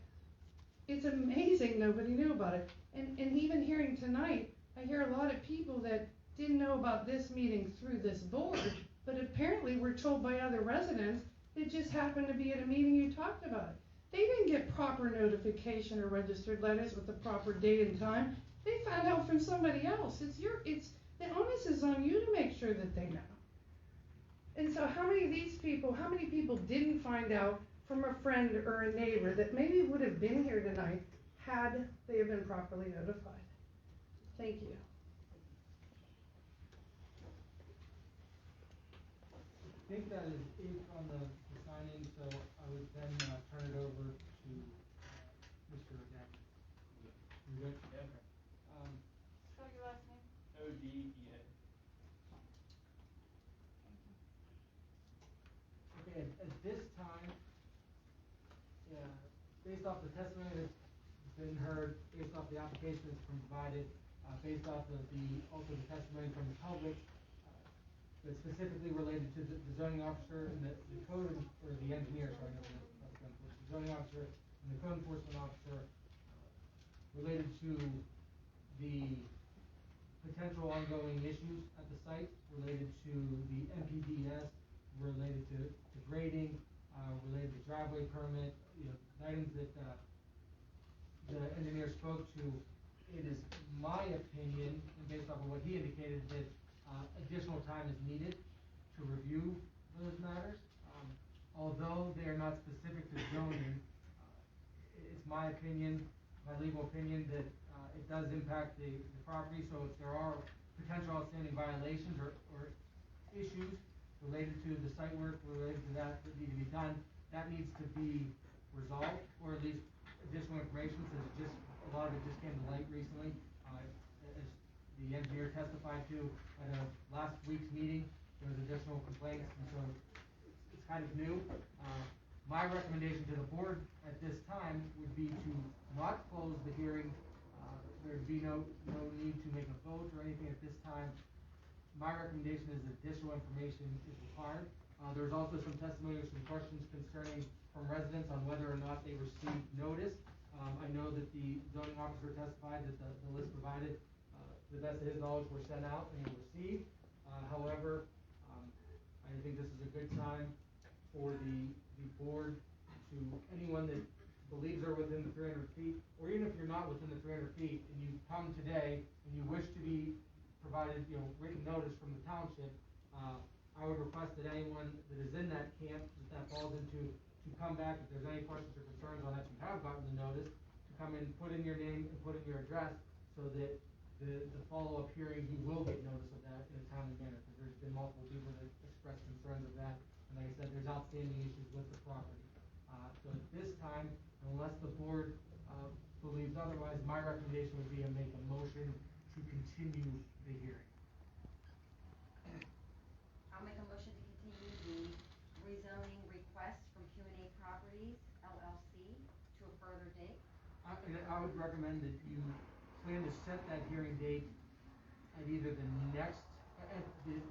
it's amazing nobody knew about it. And even hearing tonight, I hear a lot of people that didn't know about this meeting through this board, but apparently were told by other residents that just happened to be at a meeting you talked about it. They didn't get proper notification or registered letters with the proper date and time. They found out from somebody else. The onus is on you to make sure that they know. And so how many people didn't find out from a friend or a neighbor that maybe would have been here tonight had they have been properly notified? Thank you. I think that is it on the signing, so I would then turn it over to Mr. Deck. You good? Yeah. Okay. Spell your last name? O-D-E-A. Okay, at this time, based off the testimony that's been heard, based off the application that's been provided, based off of also the testimony from the public, that's specifically related to the zoning officer and the code, or the engineer, sorry, not the code enforcement, the zoning officer and the code enforcement officer, related to the potential ongoing issues at the site, related to the MPDS, related to grading, related to driveway permit, items that the engineer spoke to. It is my opinion, and based off of what he indicated, that additional time is needed to review those matters. Although they are not specific to zoning, it's my opinion, my legal opinion, that it does impact the property. So if there are potential outstanding violations or issues related to the site work, related to that need to be done, that needs to be resolved, or at least additional information, since a lot of it just came to light recently. As the engineer testified to at last week's meeting, there was additional complaints, and so it's kind of new. My recommendation to the board at this time would be to not close the hearing. There'd be no need to make a vote or anything at this time. My recommendation is additional information is required. There's also some testimony or some questions concerning from residents on whether or not they received notice. I know that the zoning officer testified that the list provided, to the best of his knowledge, were sent out and were received. However, I think this is a good time for the board to, anyone anyone that believes they're within the 300 feet, or even if you're not within the 300 feet, and you come today and you wish to be provided, written notice from the township, I would request that anyone that is in that camp that falls into, to come back if there's any questions or concerns on that you have gotten the notice, to come in, put in your name and put in your address, so that the follow-up hearing, you will get notice of that in a timely manner, because there's been multiple people that expressed concerns of that, and like I said, there's outstanding issues with the property. So at this time, unless the board, believes otherwise, my recommendation would be to make a motion to continue the hearing. I'll make a motion to continue the rezoning request from Q&A Properties LLC to a further date. And I would recommend that you plan to set that hearing date at either the next, at the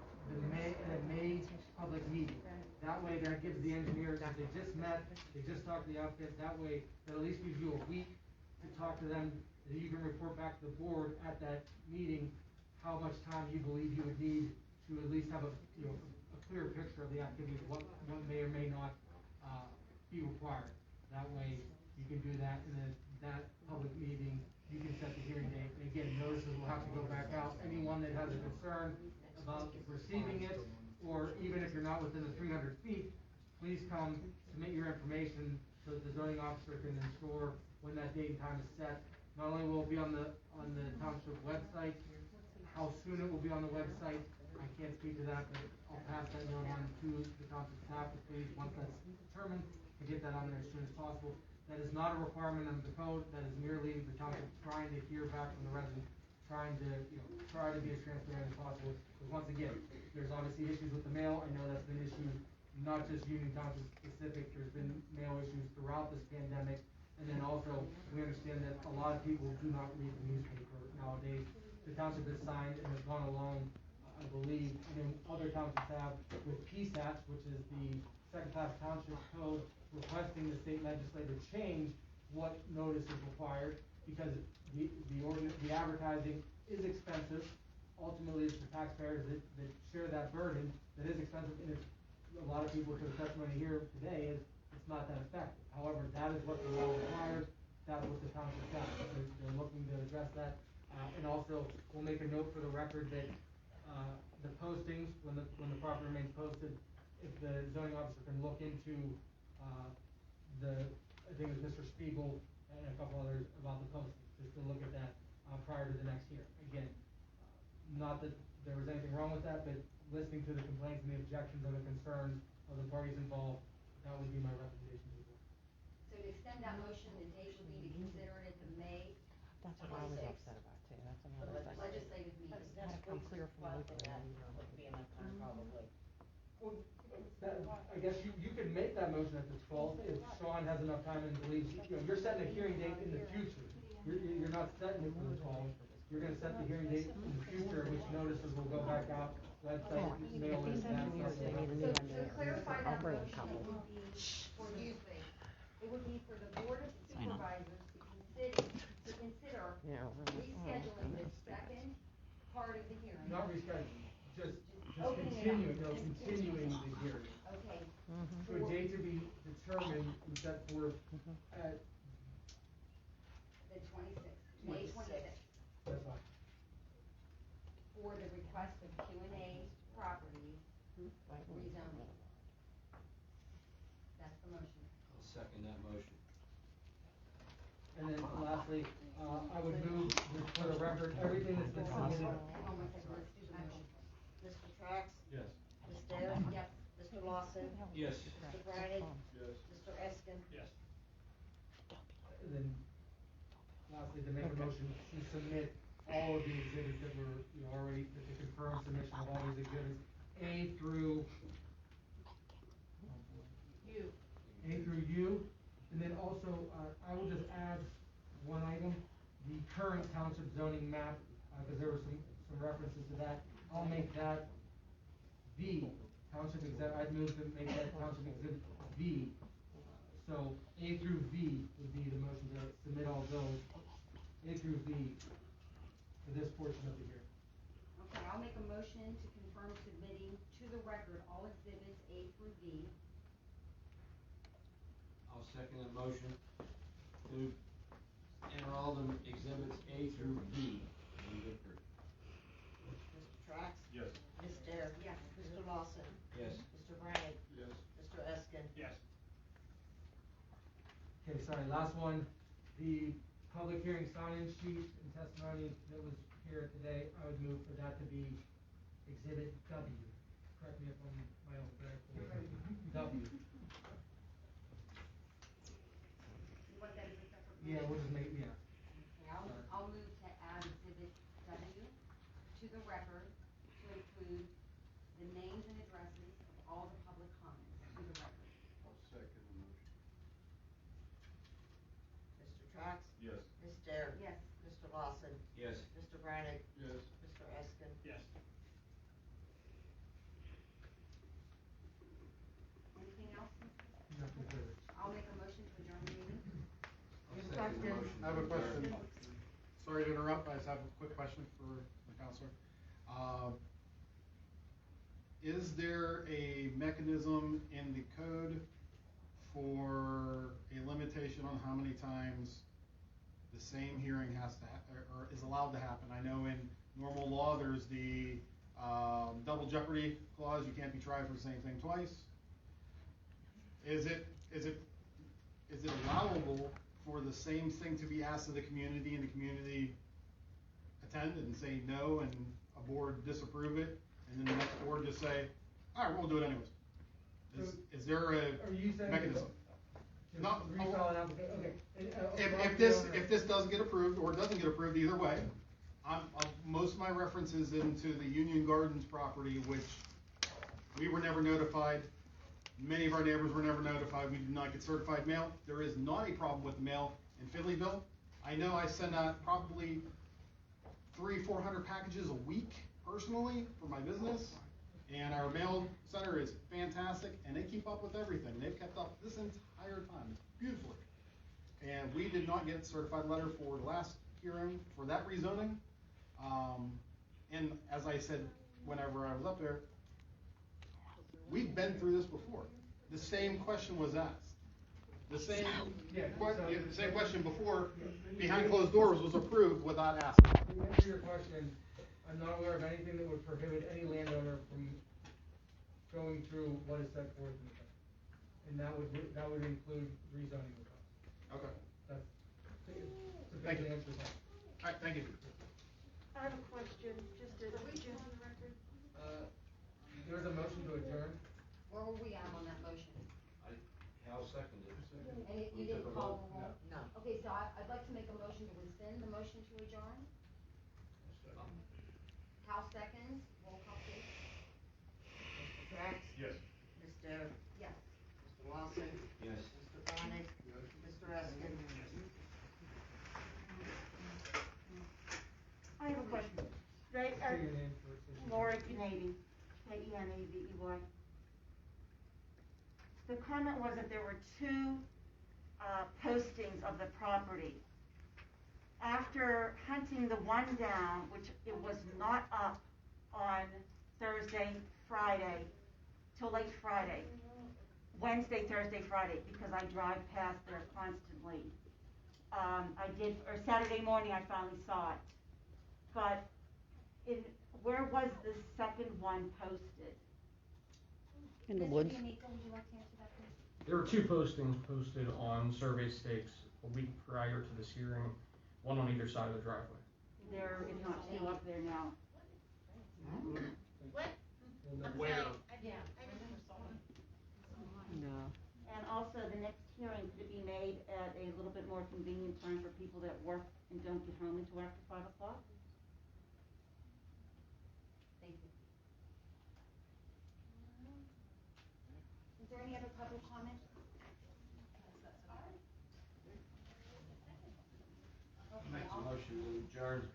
May public meeting. That way, that gives the engineers, if they just met, they just talked to the outfit, that way, that at least gives you a week to talk to them, that you can report back to the board at that meeting how much time you believe you would need to at least have a clear picture of the activities, what may or may not, be required. That way, you can do that, and then that public meeting, you can set the hearing date. And again, notices will have to go back out. Anyone that has a concern about receiving it, or even if you're not within the 300 feet, please come submit your information so that the zoning officer can ensure when that date and time is set. Not only will it be on the township website, how soon it will be on the website, I can't speak to that, but I'll pass that note on to the township staff, but please, once that's determined, to get that on there as soon as possible. That is not a requirement of the code, that is merely the township trying to hear back from the residents, trying to be as transparent as possible. Because once again, there's obviously issues with the mail. I know that's been an issue, not just Union Township specific, there's been mail issues throughout this pandemic. And then also, we understand that a lot of people do not read the newspaper nowadays. The township has signed and has gone along, I believe, and then other townships have, with PSATs, which is the second class township code, requesting the state legislature change what notice is required, because the advertising is expensive. Ultimately, it's the taxpayers that share that burden, that is expensive, and it's, a lot of people, to the testimony here today, is it's not that effective. However, that is what the law requires, that's what the township does, they're looking to address that. And also, we'll make a note for the record that, the postings, when the property remains posted, if the zoning officer can look into, I think it was Mr. Spiegel and a couple others about the postings, just to look at that, prior to the next hearing. Again, not that there was anything wrong with that, but listening to the complaints and the objections or the concerns of the parties involved, that would be my recommendation to the board. So to extend that motion, the date would be to consider it at the May That's what I was 26th upset about too, that's another thing. legislative meeting. Had to come clear from you for that, would be enough time probably. Well, I guess you could make that motion at the 12th if Sean has enough time and believes, you're setting a hearing date in the future. You're not setting it for the 12th. You're gonna set the hearing date in the future, which notices will go back out, website, mail list, and that stuff. So to clarify that motion, it would be for you, please. It would be for the Board of Supervisors to consider rescheduling the second part of the hearing. Not rescheduling, just Opening continuing, it up. continuing the hearing. Okay. To a date to be determined and set forth at The 26th, May 26th, that's fine. for the request of Q&A Properties rezoning. That's the motion. I'll second that motion. And then lastly, I would move, for the record, everything that's been submitted. Hang on one second, let's do the motion. Mr. Trax? Yes. Ms. Dale? Yes. Mr. Lawson? Yes. Mr. Bryden? Yes. Mr. Eskin? Yes. And then lastly, to make a motion to submit all of the exhibits that were, already, to confirm submission of all these exhibits, A through U. And then also, I will just add one item, the current township zoning map, because there were some references to that. I'll make that the township exhibit, I'd move to make that township exhibit V. So A through V would be the motion to submit all those, A through V, for this portion of the hearing. Okay, I'll make a motion to confirm submitting to the record all exhibits A through V. I'll second the motion to enter all the exhibits A through B. Mr. Trax? Yes. Ms. Dare? Yes. Mr. Lawson? Yes. Mr. Brannick? Yes. Mr. Eskin? Yes. Okay, sorry, last one, the public hearing sign-in sheet and testimony that was here today, I would move for that to be exhibit W. Correct me if I'm my own correct. W. You want that as a separate motion? Yeah, we'll just make, yeah. Okay, I'll move to add exhibit W to the record to include the names and addresses of all the public comments to the record. I'll second the motion. Mr. Trax? Yes. Ms. Dare? Yes. Mr. Lawson? Yes. Mr. Brannick? Yes. Mr. Eskin? Yes. Anything else? Nothing further. I'll make a motion to adjourn the meeting. I'll second the motion. I have a to question. adjourn. Sorry to interrupt, I just have a quick question for the counselor. Is there a mechanism in the code for a limitation on how many times the same hearing has to or is allowed to happen? I know in normal law, there's the double jeopardy clause, you can't be tried for the same thing twice. Is it allowable for the same thing to be asked of the community and the community attend and say no and a board disapprove it and then the next board just say, all right, we'll do it anyways? Is there a mechanism? No. Okay. If this does get approved or doesn't get approved, either way, most of my references into the Union Gardens property, which we were never notified. Many of our neighbors were never notified. We did not get certified mail. There is not a problem with mail in Fiddleyville. I know I send out probably 300-400 packages a week personally for my business, and our mail center is fantastic, and they keep up with everything. They've kept up this entire time beautifully. And we did not get a certified letter for the last hearing for that rezoning. And as I said whenever I was up there, we've been through this before. The same question was asked. The same question before, behind closed doors, was approved without asking. To answer your question, I'm not aware of anything that would prohibit any landowner from going through what is set forth in the code. And that would include rezoning the code. Okay. That's Thank you. answer that. All right, thank you. I have a question, just to. Are we just on the record? There's a motion to adjourn. Where were we at on that motion? Hal seconded. And you We took didn't a call vote. the roll? No. Okay, so I'd like to make a motion to rescind the motion to adjourn. Hal seconds, roll call please. Mr. Trax? Yes. Ms. Dare? Yes. Mr. Lawson? Yes. Mr. Brannick? Mr. Eskin? I have a question. Say your name first. Laura Canavy, K-E-N-A-V-E-Y. The comment was that there were two postings of the property. After hunting the one down, which it was not up on Thursday, Friday, till late Friday, Wednesday, Thursday, Friday, because I drive past there constantly. Or Saturday morning I finally saw it. But where was the second one posted? In the woods. Mr. D'Amico, would you like to answer that please? There were two postings posted on survey stakes a week prior to this hearing, one on either side of the driveway. There is not still up there now. What? Where? Yeah, I never saw it. No. And also, the next hearing could be made at a little bit more convenient time for people that work and don't get home until after 5 o'clock. Thank you. Is there any other public comment? Make the motion to adjourn.